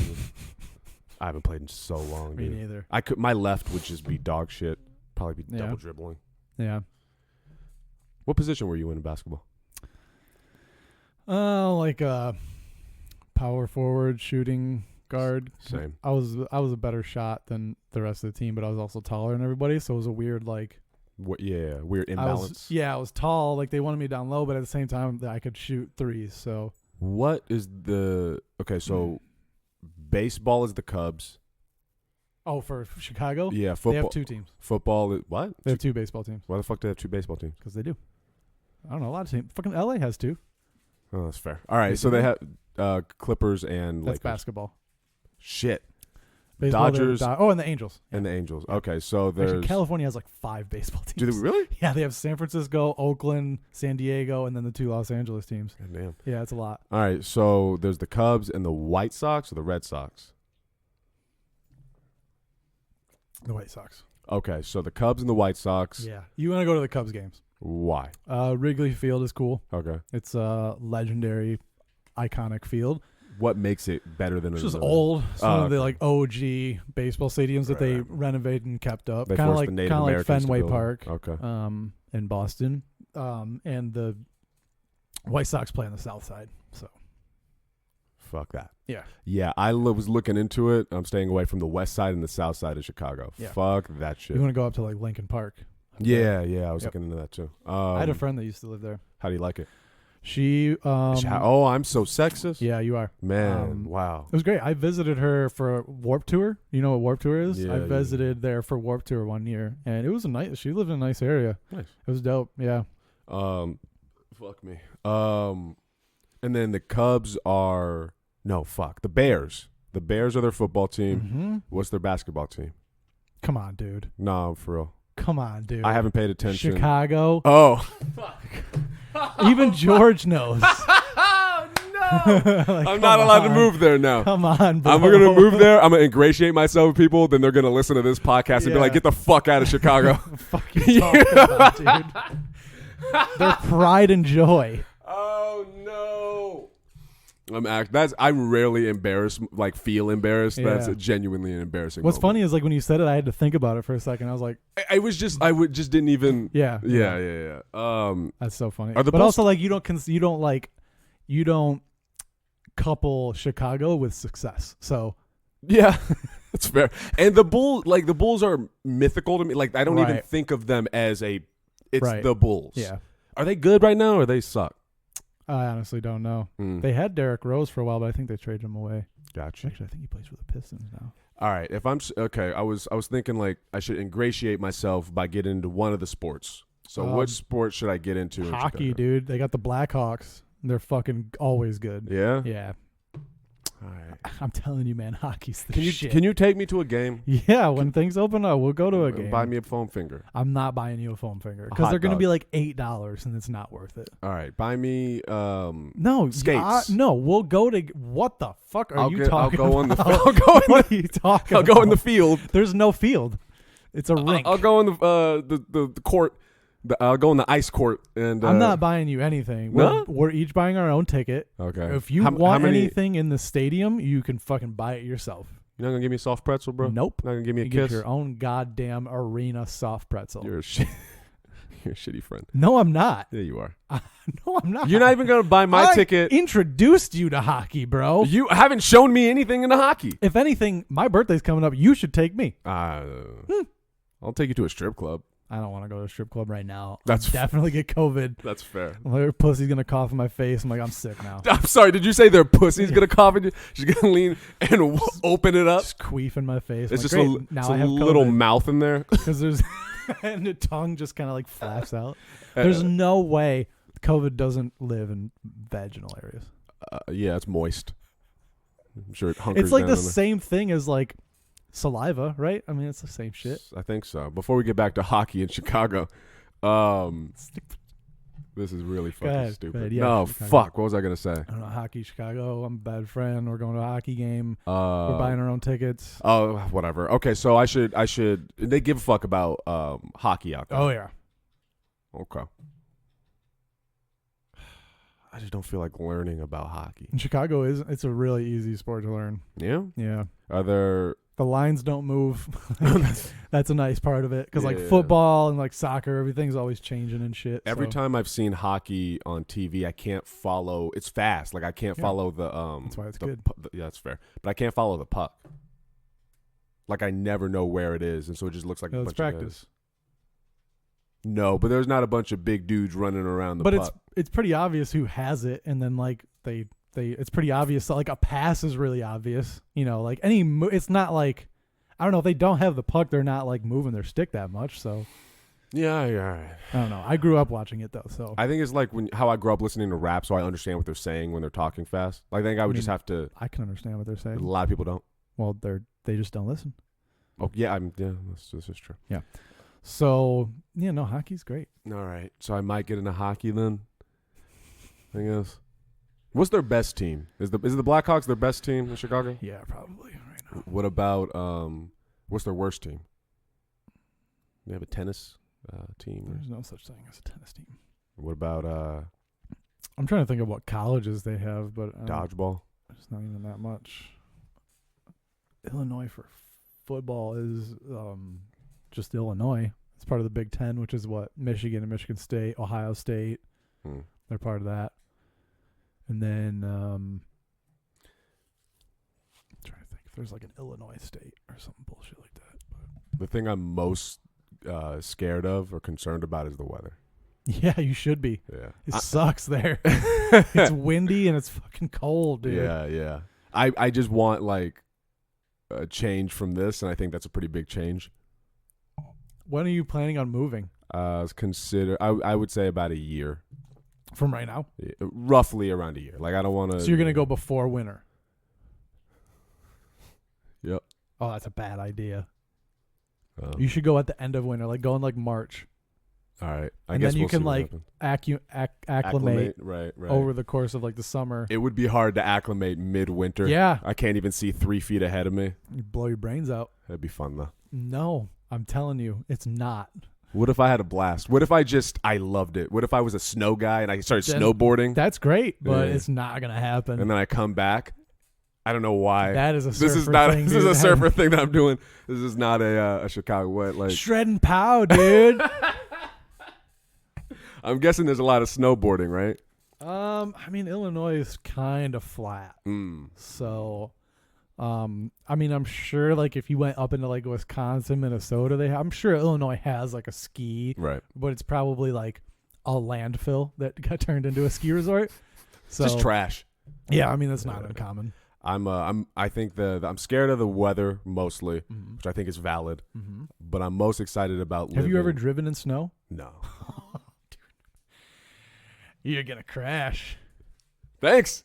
I haven't played in so long. Me neither. My left would just be dog shit. Probably be double dribbling. Yeah. What position were you in basketball? Like power forward, shooting guard. Same. I was a better shot than the rest of the team, but I was also taller than everybody, so it was a weird weird imbalance. I was tall. Like they wanted me down low, but at the same time I could shoot threes. So what is so baseball is the Cubs. Oh, for Chicago? Yeah, football. They have two teams. Football is what? They have two baseball teams. Why the fuck do they have two baseball teams? Because they do. I don't know, a lot of teams. Fucking LA has two. Oh, that's fair. All right, so they have Clippers and That's Lakers. basketball. Shit. Baseball, Dodgers. And the Angels. And the Angels. Okay, so there's... Actually, California has like 5 baseball teams. Do they really? Yeah, they have San Francisco, Oakland, San Diego, and then the 2 Los Angeles teams. God damn. Yeah, it's a lot. All right, so there's the Cubs and the White Sox or the Red Sox? The White Sox. Okay, so the Cubs and the White Sox. Yeah. You want to go to the Cubs games. Why? Wrigley Field is cool. Okay. It's a legendary, iconic field. What makes it better than it's just old. It's one of the like OG baseball stadiums that they renovated and kept up. Kind of like Fenway Park. Okay. In Boston. And the White Sox play on the south side. So fuck that. Yeah. Yeah, I was looking into it. I'm staying away from the west side and the south side of Chicago. Yeah. Fuck that shit. You want to go up to like Lincoln Park? Yeah, I was looking into that too. I had a friend that used to live there. How do you like it? I'm so sexist? Yeah, you are. Man, wow. It was great. I visited her for a Warped Tour. You know what Warped Tour is? Yeah, I visited there for Warped Tour one year, and it was she lived in a nice area. Nice. It was dope, yeah. Fuck me. And then the Cubs are... No, fuck. The Bears. The Bears are their football team. Mm-hmm. What's their basketball team? Come on, dude. No, for real. Come on, dude. I haven't paid attention. Chicago. Oh. Fuck. Even George knows. Oh no! Like, I'm not allowed to move there now. Come on, bro. I'm gonna move there. I'm gonna ingratiate myself with people. Then they're gonna listen to this podcast and be like, "Get the fuck out of Chicago." Fuck you talking about, dude? Their pride and joy. Oh no! I'm rarely embarrassed. Like feel embarrassed. Yeah. That's genuinely an embarrassing. What's moment. funny is like when you said it, I had to think about it for a second. I was like, I just didn't even. yeah. That's so funny. Are the but Bulls- also like you don't couple Chicago with success. So yeah, that's fair. And the Bulls are mythical to me. Like I don't even Right. think of them as it's Right. the Bulls. yeah, Are they good right now or they suck? I honestly don't know. Mm. They had Derrick Rose for a while, but I think they traded him away. Gotcha. Actually, I think he plays for the Pistons now. All right. If I'm okay, I was thinking like I should ingratiate myself by getting into one of the sports. So what sport should I get into? in Hockey, Chicago? dude. They got the Blackhawks. They're fucking always good. Yeah. Yeah. All right. I'm telling you, man, hockey's the Can you shit. can you take me to a game? Yeah, when things open up, we'll go to a game. Buy me a foam finger. I'm not buying you a foam finger A because hot they're going to dog. be like $8 and it's not worth it. All right. Buy me No, skates. no, we'll go to. What the fuck are you talking I'll go about? I'll go in What are you talking I'll go in the about? field. There's no field. It's a rink. I'll go in the court. I'll go in the ice court and I'm not buying you anything. No? We're each buying our own ticket. Okay. If you How want many- anything in the stadium, you can fucking buy it yourself. You're not gonna give me a soft pretzel, bro? Nope. Not gonna give me a You kiss. get your own goddamn arena soft pretzel. You're a you're a shitty friend. No, I'm not. Yeah, you are. No, I'm not. You're not even gonna buy my I ticket. Introduced you to hockey, bro. You haven't shown me anything in the hockey. If anything, my birthday's coming up. You should take me. I'll take you to a strip club. I don't want to go to a strip club right now. That's I'll definitely get COVID. That's fair. My pussy's gonna cough in my face. I'm like, I'm sick now. I'm sorry. Did you say their pussy's gonna cough in you? She's gonna lean and open it up. Just queef in my face. It's I'm just like, a, great, now it's I a have little COVID. mouth in there. Because there's and the tongue just kind of like flaps out. There's no way COVID doesn't live in vaginal areas. Yeah, it's moist. I'm sure it hunkers It's like down the in there. same thing as like saliva, right? I mean, it's the same shit. I think so. Before we get back to hockey in Chicago, this is really fucking ahead, stupid. go ahead. Yeah, No, Chicago. fuck. What was I gonna say? I don't know, hockey, Chicago. I'm a bad friend. We're going to a hockey game. We're buying our own tickets. Oh, whatever. Okay, so I should. They give a fuck about hockey out there. Oh yeah. Okay. I just don't feel like learning about hockey. In Chicago it's a really easy sport to learn. Yeah. Yeah. Are there? The lines don't move. That's a nice part of it because like Yeah. football and like soccer, everything's always changing and shit. Every so time I've seen hockey on TV, I can't follow. It's fast. Like I can't Yeah. follow the. That's why it's the good. yeah, that's fair. But I can't follow the puck. Like I never know where it is, and so it just looks like No, a it's bunch of practice. guys. No, but there's not a bunch of big dudes running around the But puck. it's pretty obvious who has it, and then like they it's pretty obvious. So, like a pass is really obvious. You know, like it's not like I don't know if they don't have the puck, they're not like moving their stick that much. So Yeah. I don't know. I grew up watching it though, so I think it's like how I grew up listening to rap, so I understand what they're saying when they're talking fast. I think I would just have to. I can understand what they're A saying. lot of people don't. Well, they just don't listen. Oh yeah, this is true. So yeah, no, hockey's great. All right, so I might get into hockey then. I guess. What's their best team? Is the Blackhawks their best team in Chicago? Yeah, probably right now. What about what's their worst team? They have a tennis team. There's no such thing as a tennis team. What about I'm trying to think of what colleges they have, but dodgeball? it's not even that much. Illinois for football is just Illinois. It's part of the Big Ten, which is what Michigan and Michigan State, Ohio State. They're part of that. And then I'm trying to think if there's like an Illinois State or something bullshit like that. The thing I'm most scared of or concerned about is the weather. Yeah, you should be. Yeah, It sucks there. It's windy and it's fucking cold, dude. Yeah. I just want like a change from this, and I think that's a pretty big change. When are you planning on moving? I would say about a year. From right now? Yeah, roughly around a year. Like I don't want to. So you're going to go before winter? Yep. Oh, that's a bad idea. You should go at the end of winter, like go in like March. All right. And guess then you we'll can see what like happens. acclimate right. over the course of like the summer. It would be hard to acclimate midwinter. Yeah. I can't even see 3 feet ahead of me. You blow your brains out. That'd be fun though. No, I'm telling you, it's not. What if I had a blast? What if I loved it? What if I was a snow guy and I started Then snowboarding? That's great, but Yeah. it's not gonna happen. And then I come back. I don't know why. That is a surfer this is not. thing, This dude. is a surfer thing that I'm doing. This is not a Chicago wet. Like Shred and pow, dude. I'm guessing there's a lot of snowboarding, right? I mean, Illinois is kind of flat, so. I mean, I'm sure like if you went up into like Wisconsin, Minnesota, I'm sure Illinois has like a ski, Right. but it's probably like a landfill that got turned into a ski resort. So It's just trash. yeah, I mean that's not uncommon. I think I'm scared of the weather mostly, which I think is valid. But I'm most excited about. Have you ever driven in snow? No. You're gonna crash. Thanks.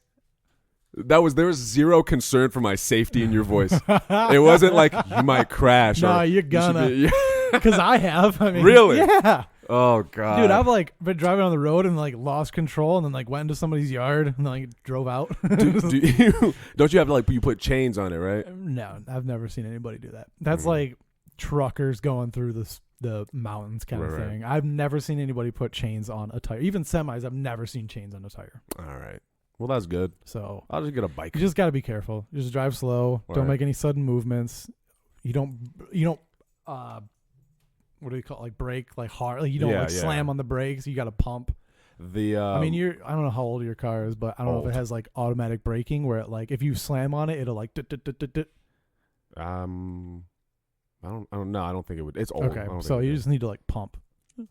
There was zero concern for my safety in your voice. It wasn't like you might crash. No, or you're gonna. you should be- Because I have. I mean, Really? Yeah. Oh god, Dude, I've like been driving on the road and like lost control and then like went into somebody's yard and like drove out. don't you have to like you put chains on it, right? No, I've never seen anybody do that. That's like truckers going through the mountains kind of Right. thing. I've never seen anybody put chains on a tire. Even semis, I've never seen chains on a tire. All right. Well, that's good. So I'll just get a bike. you just got to be careful. You just drive slow. Don't Right. make any sudden movements. You don't what do you call it? Like brake like hard. Like you don't Yeah. slam on the brakes. You got to pump. The I mean, I don't know how old your car is, but I don't know if Old. it has like automatic braking where it like if you slam on it, it'll like. I don't know. I don't think it would. It's old. Okay, so you just need to like pump.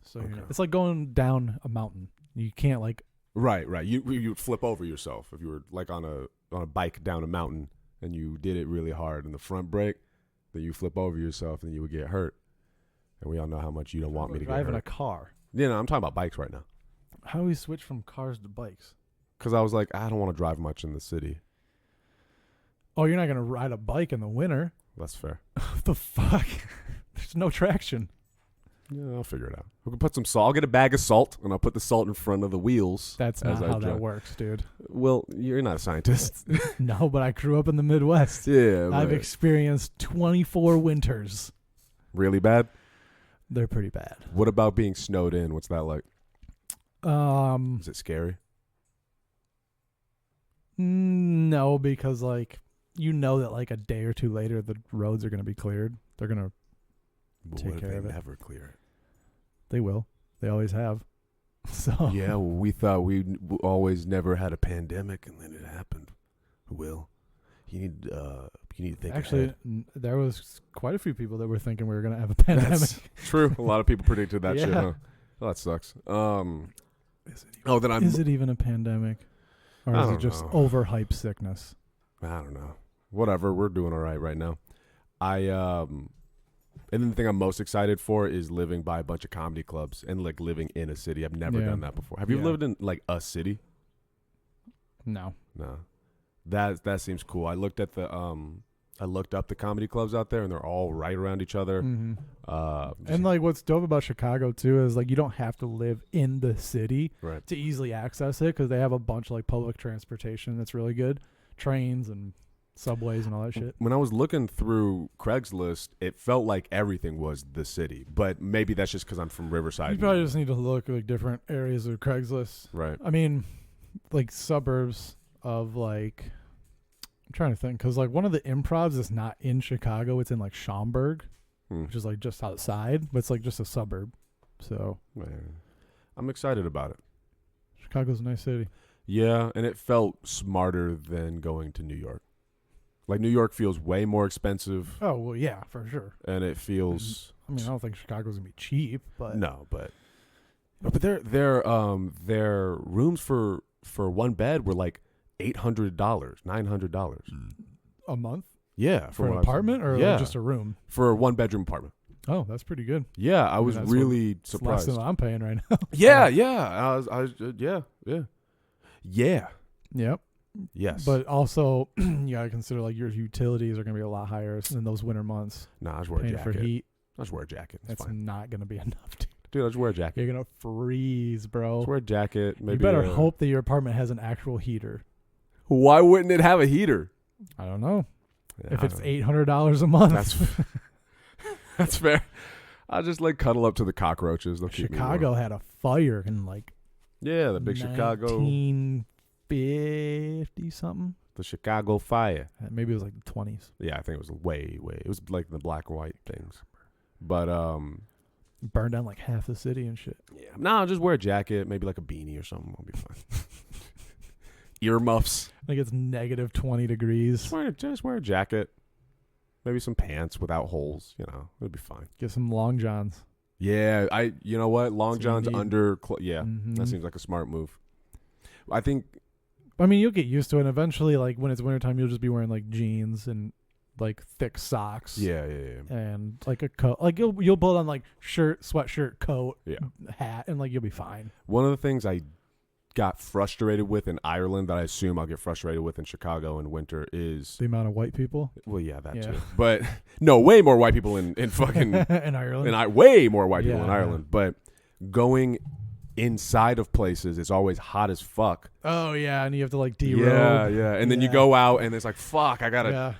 So Okay. it's like going down a mountain. You can't like. Right. You would flip over yourself if you were like on a bike down a mountain and you did it really hard in the front brake. Then you flip over yourself and you would get hurt. And we all know how much you don't want me to get driving hurt. a car. Yeah, no, I'm talking about bikes right now. How do we switch from cars to bikes? Because I was like, I don't want to drive much in the city. Oh, you're not gonna ride a bike in the winter. That's fair. What the fuck? There's no traction. Yeah, I'll figure it out. We can put some salt. I'll get a bag of salt and I'll put the salt in front of the wheels. That's as not I how that drive. works, dude. Well, you're not a scientist. No, but I grew up in the Midwest. Yeah, I've but experienced 24 winters. really bad. They're pretty bad. What about being snowed in? What's that like? Is it scary? No, because like you know that like a day or two later the roads are gonna be cleared. They're gonna But Take what if care they of it. never clear it? They will. They always have. So Yeah, well, we thought we always never had a pandemic, and then it happened. Will, you need to think. actually, ahead. there was quite a few people that were thinking we were gonna have a pandemic. That's true. A lot of people predicted that shit. Yeah. Huh? Well, that sucks. Is it even a pandemic, or I is it don't just know. overhyped sickness? I don't know. Whatever. We're doing all right now. And then the thing I'm most excited for is living by a bunch of comedy clubs and like living in a city. I've never Yeah. done that before. Have you Yeah. lived in like a city? No. No. That seems cool. I looked up the comedy clubs out there, and they're all right around each other. Mm-hmm. Just- And like what's dope about Chicago too is like you don't have to live in the city right. to easily access it because they have a bunch of like public transportation that's really good, trains and subways and all that shit. When I was looking through Craigslist, it felt like everything was the city, but maybe that's just because I'm from Riverside. You probably just need to look at like different areas of Craigslist. Right. I mean, like suburbs of like, I'm trying to think because like one of the improvs is not in Chicago; it's in like Schaumburg, which is like just outside, but it's like just a suburb. So Man. I'm excited about it. Chicago's a nice city. Yeah, and it felt smarter than going to New York. Like New York feels way more expensive, Oh well, yeah, for sure. and it feels I mean, I don't think Chicago's gonna be cheap, but no, but their rooms for one bed were like $800, $900. a month Yeah, for an what I've apartment seen. or yeah, like just a room. for a 1-bedroom apartment. Oh, that's pretty good. Yeah, I was that's really It's less surprised. than what I'm paying right now. Yeah. Yep. Yes. But also, you gotta consider like your utilities are gonna be a lot higher in those winter months. nah, I just wear a Paying jacket. for heat, I just wear a jacket. It's that's fine. not gonna be enough, dude. Dude, I'll just wear a jacket. You're gonna freeze, bro. Just wear a jacket. Maybe you better hope that your apartment has an actual heater. Why wouldn't it have a heater? I don't know. Yeah, If it's $800 a month. That's fair. I'll just like cuddle up to the cockroaches. They'll keep me warm. Chicago had a fire in like the big Chicago 1950 something. The Chicago fire. Maybe it was like the 20s. Yeah, I think it was way. It was like the black and white things. But burned down like half the city and shit. yeah. No, I'll just wear a jacket, maybe like a beanie or something. I'll be fine. Earmuffs. Like it's negative 20 degrees. Just wear a jacket. Maybe some pants without holes. It'll be fine. Get some long johns. Yeah, you know what? Long That's what johns you need. under. That Mhm. seems like a smart move. I think. I mean, you'll get used to it. And eventually, like when it's wintertime, you'll just be wearing like jeans and like thick socks. Yeah. And like a coat. Like you'll put on like shirt, sweatshirt, coat, Yeah. hat, and like you'll be fine. One of the things I got frustrated with in Ireland that I assume I'll get frustrated with in Chicago in winter is The amount of white people well, yeah, that Yeah. too. But no, way more white people in fucking in Ireland. way more white people in Yeah. Ireland. But going inside of places, it's always hot as fuck. Oh yeah, and you have to like derobe. Yeah. And then you Yeah. go out and it's like, fuck, I gotta. Yeah.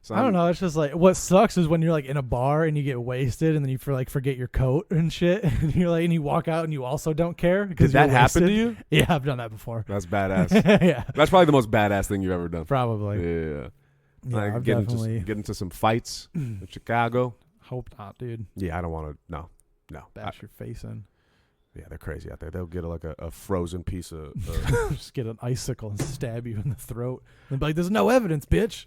So I don't know. It's just like what sucks is when you're like in a bar and you get wasted and then you forget your coat and shit and you're like and you walk out and you also don't care Did because that happen to you? Yeah, I've done that before. That's badass. Yeah, That's probably the most badass thing you've ever done. probably. Yeah. Yeah, Like, I've get definitely into some fights in Chicago. hope not, dude. Yeah, I don't want to. No. Bash your face in. Yeah, they're crazy out there. They'll get like a frozen piece of. Just get an icicle and stab you in the throat and be like, "There's no evidence, bitch."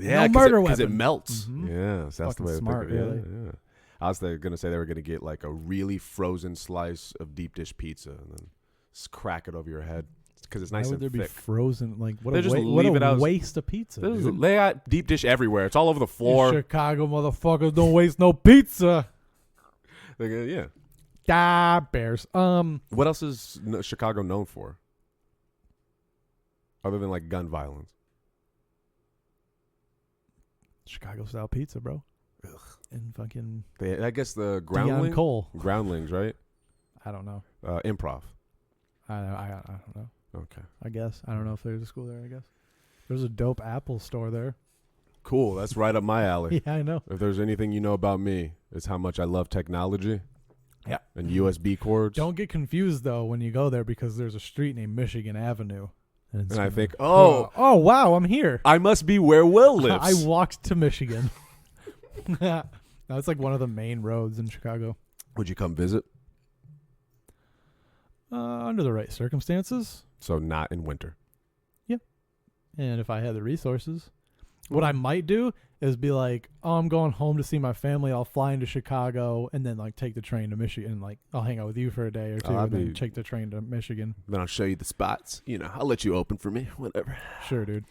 Yeah, murder because it weapon. melts. Mhm. Yeah, so that's the Fucking way to smart, think of it. really. Yeah. I was gonna say they were gonna get like a really frozen slice of deep dish pizza and then just crack it over your head because it's nice Why and would there thick. be frozen? Like what They a, just what leave a it out as- waste of pizza. Dude. They got deep dish everywhere. It's all over the You floor. Chicago motherfuckers don't waste no pizza. Yeah. Bears. What else is Chicago known for? Other than like gun violence. Chicago style pizza, bro. Ugh. And fucking I guess the Dion Cole. groundlings, right? I don't know. Improv. I don't know. Okay. I guess I don't know if there's a school there. I guess there's a dope Apple store there. Cool. That's right up my alley. Yeah, I know. If there's anything you know about me, it's how much I love technology. Yeah. And USB cords. Don't get confused though when you go there because there's a street named Michigan Avenue. And I think, oh wow, I'm here. I must be where Will lives. I walked to Michigan. That's like one of the main roads in Chicago. Would you come visit? Under the right circumstances. So not in winter. And if I had the resources, what I might do is be like, oh, I'm going home to see my family. I'll fly into Chicago and then like take the train to Michigan. Like I'll hang out with you for a day or two and then take the train to Michigan. Then I'll show you the spots. I'll let you open for me. Whatever. Sure, dude.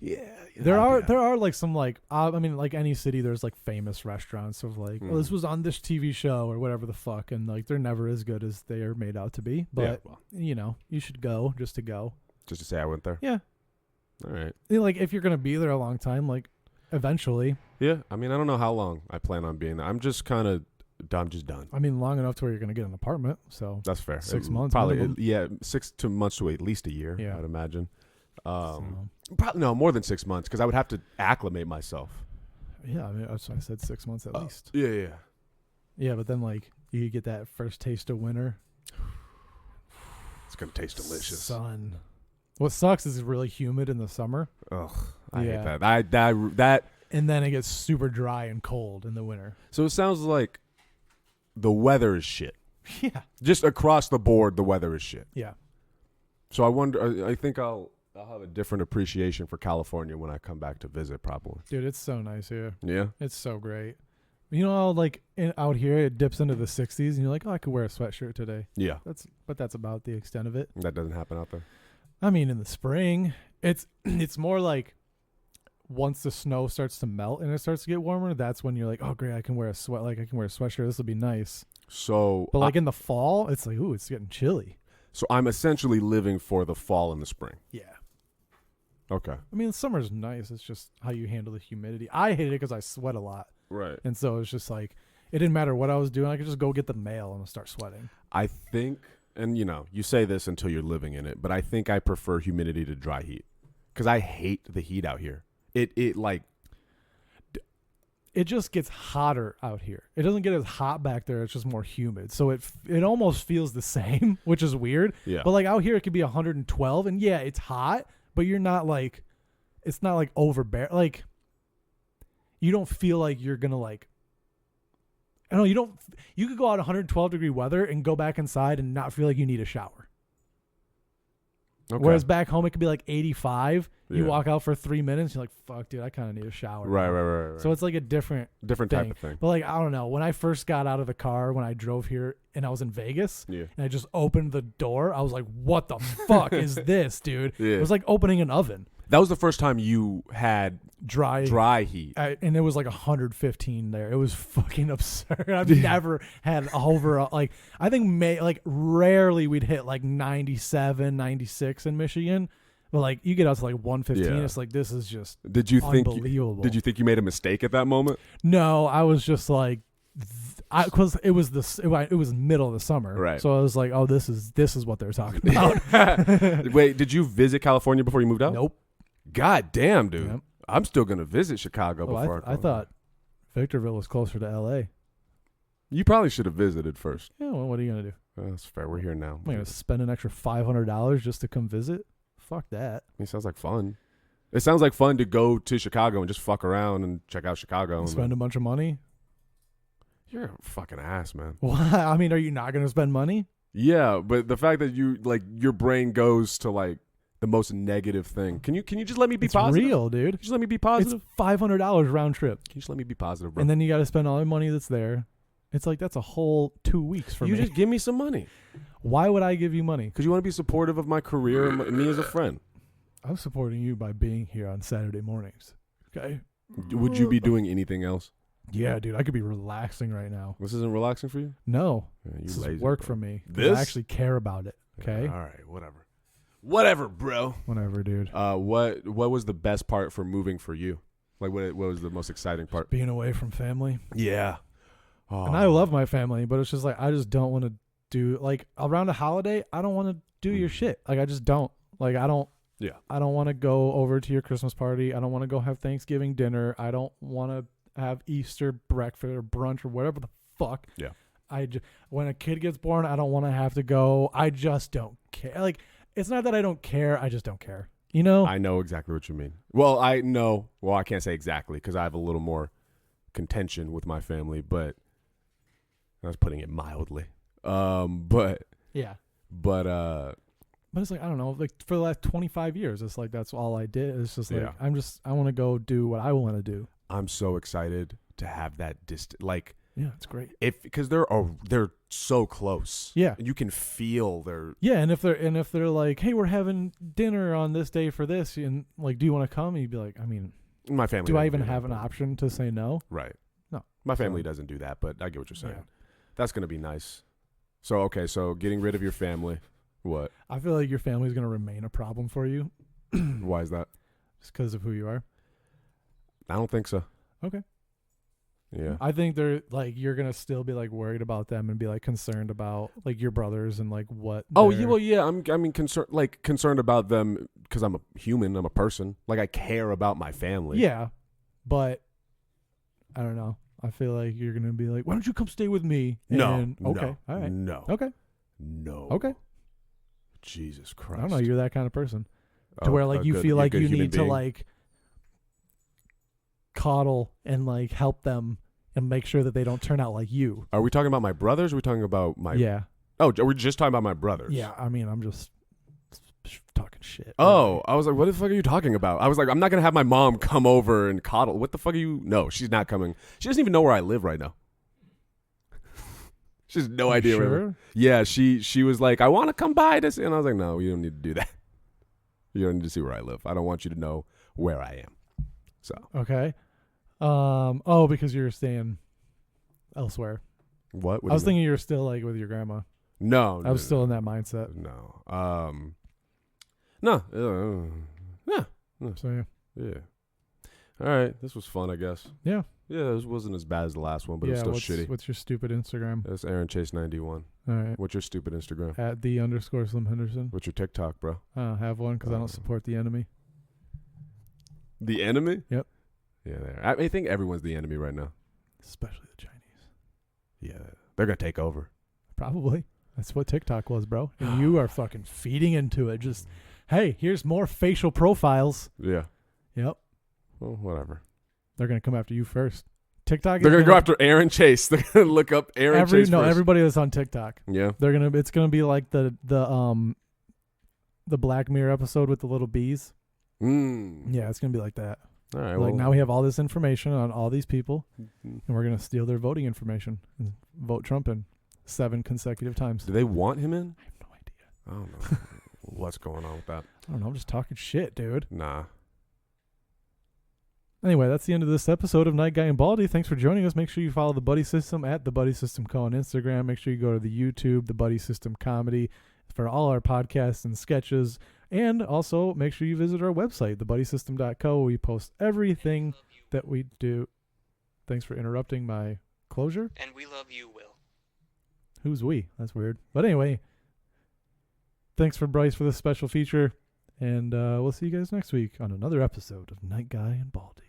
Yeah. There are like some like I mean like any city there's like famous restaurants of like oh this was on this TV show or whatever the fuck and like they're never as good as they are made out to be. But you should go just to go. Just to say I went there. Yeah. All right. Like if you're gonna be there a long time, like eventually. Yeah. I mean, I don't know how long I plan on being there. I'm just done. I mean, long enough to where you're gonna get an apartment. So That's fair. 6 months, Probably. minimum. 6 to months to at least a year. Yeah. I'd imagine. so, Probably no more than 6 months because I would have to acclimate myself. yeah, I mean that's why I said 6 months at least. Yeah. Yeah, but then like you get that first taste of winter. It's gonna taste delicious. Sun. What sucks is it's really humid in the summer. Ugh, I Yeah. hate that. That. And then it gets super dry and cold in the winter. So it sounds like the weather is shit. Yeah. Just across the board, the weather is shit. Yeah. So I wonder. I think I'll have a different appreciation for California when I come back to visit. Probably. Dude, it's so nice here. Yeah. It's so great. You know how like out here it dips into the 60s and you're like, oh, I could wear a sweatshirt today. Yeah. That's about the extent of it. That doesn't happen out there. I mean, in the spring, it's more like once the snow starts to melt and it starts to get warmer, that's when you're like, oh great, I can wear a sweatshirt. This will be nice. So, But like in the fall, it's like, ooh, it's getting chilly. So I'm essentially living for the fall and the spring. Yeah. Okay. I mean, summer's nice. It's just how you handle the humidity. I hate it because I sweat a lot. Right. And so it's just like, it didn't matter what I was doing. I could just go get the mail and start sweating. I think, and you say this until you're living in it, but I think I prefer humidity to dry heat because I hate the heat out here. It just gets hotter out here. It doesn't get as hot back there. It's just more humid. So it almost feels the same, which is weird. Yeah. But like out here, it could be 112, and yeah, it's hot, but you're not like, it's not like overbearing. Like, you don't feel like you're gonna like. I don't know. You could go out 112-degree weather and go back inside and not feel like you need a shower. Okay. Whereas back home, it could be like 85. You Yeah. walk out for 3 minutes, you're like, fuck, dude, I kind of need a shower. Right. So it's like a different type of thing. But like, I don't know. When I first got out of the car, when I drove here and I was in Vegas, Yeah. and I just opened the door, I was like, what the fuck is this, dude? Yeah. It was like opening an oven. That was the first time you had dry heat. And it was like 115 there. It was fucking absurd. I've never had over, like, I think rarely we'd hit like 97, 96 in Michigan. But like, you get out to like 115, Yeah. It's like, this is just unbelievable. Did you think you made a mistake at that moment? No, I was just like, because it was middle of the summer, right? So I was like, oh, this is what they're talking about. Wait, did you visit California before you moved out? Nope. God damn, dude. Yep. I'm still gonna visit Chicago before. I thought Victorville was closer to L.A. You probably should have visited first. Yeah, well, what are you gonna do? That's fair. We're here now. I'm gonna spend an extra $500 just to come visit. Fuck that. It sounds like fun. It sounds like fun to go to Chicago and just fuck around and check out Chicago. And spend a bunch of money? You're a fucking ass, man. Well, I mean, are you not going to spend money? Yeah, but the fact that you, like, your brain goes to, like, the most negative thing. Can you just let me be positive? It's real, dude. Just let me be positive. It's $500 round trip. Can you just let me be positive, bro? And then you got to spend all the money that's there. It's like, that's a whole 2 weeks for me. You just give me some money. Why would I give you money? Because you want to be supportive of my career and me as a friend. I'm supporting you by being here on Saturday mornings. Okay. Would you be doing anything else? Yeah, dude. I could be relaxing right now. This isn't relaxing for you? No. Yeah, This lazy, is work bro. for me. This? I actually care about it. Okay. All right. Whatever, bro. Whatever, dude. What was the best part for moving for you? Like, what was the most exciting part? Being away from family. Yeah. Oh. And I love my family, but it's just like, I just don't want to do, like, around a holiday, I don't want to do your shit. Like, I just don't. Like, I don't want to go over to your Christmas party. I don't want to go have Thanksgiving dinner. I don't want to have Easter breakfast or brunch or whatever the fuck. Yeah. When a kid gets born, I don't want to have to go. I just don't care. Like, it's not that I don't care. I just don't care. You know? I know exactly what you mean. Well, I know. Well, I can't say exactly because I have a little more contention with my family, but I was putting it mildly. But it's like, I don't know, like for the last 25 years, it's like, that's all I did. It's just like, Yeah. I want to go do what I want to do. I'm so excited to have that distance. Like, yeah, it's great. Because they're so close. Yeah. And you can feel their. Yeah. And if they're like, hey, we're having dinner on this day for this, and like, do you want to come? And you'd be like, I mean, My family. do I doesn't even do have that, an option to say no? Right. No. My family doesn't do that, but I get what you're saying. Yeah. That's going to be nice. So, okay. So getting rid of your family. What? I feel like your family's going to remain a problem for you. Why is that? Just because of who you are. I don't think so. Okay. Yeah. I think they're like, you're going to still be like worried about them and be like concerned about like your brothers and like what. Oh, yeah. Well, yeah. concerned about them because I'm a human. I'm a person. Like, I care about my family. Yeah. But I don't know. I feel like you're going to be like, why don't you come stay with me? And, No. okay. All right. No. Okay. No. Okay. Jesus Christ. I don't know. You're that kind of person to where like you feel like you need to like coddle and like help them and make sure that they don't turn out like you. Are we talking about my brothers? Or are we talking about my? Yeah. Oh, are we just talking about my brothers? Yeah. I mean, I'm just talking shit. Oh, I was like, what the fuck are you talking about? I was like, I'm not going to have my mom come over and coddle. What the fuck are you? No, she's not coming. She doesn't even know where I live right now. She has no idea. Sure. Yeah, she was like, I want to come by this. And I was like, no, you don't need to do that. You don't need to see where I live. I don't want you to know where I am. So. Okay. Oh, because you're staying elsewhere. What? I was thinking you were still like with your grandma. No. I was still in that mindset. No. No. So yeah. Yeah. All right, this was fun, I guess. Yeah. Yeah, this wasn't as bad as the last one, but it was still shitty. What's your stupid Instagram? That's Aaron Chase 91. All right. What's your stupid Instagram? At @the_Slim Henderson. What's your TikTok, bro? I don't have one because I don't support the enemy. The enemy? Yep. Yeah, I think everyone's the enemy right now. Especially the Chinese. Yeah, they're gonna take over. Probably. That's what TikTok was, bro. And you are fucking feeding into it. Just, hey, here's more facial profiles. Yeah. Yep. Well, whatever. They're gonna come after you first. TikTok. They're gonna go after Aaron Chase. They're gonna look up Aaron Chase first. Everybody that's on TikTok. Yeah. It's gonna be like the Black Mirror episode with the little bees. Yeah, it's gonna be like that. All right. Like, now we have all this information on all these people, and we're gonna steal their voting information and vote Trump in 7 consecutive times. Do they want him in? I have no idea. I don't know. What's going on with that? I don't know. I'm just talking shit, dude. Nah. Anyway, that's the end of this episode of Night-Guy and Baldy. Thanks for joining us. Make sure you follow The Buddy System at The Buddy System Co. on Instagram. Make sure you go to the YouTube, The Buddy System Comedy, for all our podcasts and sketches. And also, make sure you visit our website, thebuddysystem.co, where we post everything that we do. Thanks for interrupting my closure. And we love you, Will. Who's we? That's weird. But anyway, thanks for Bryce for this special feature. And we'll see you guys next week on another episode of Night-Guy and Baldy.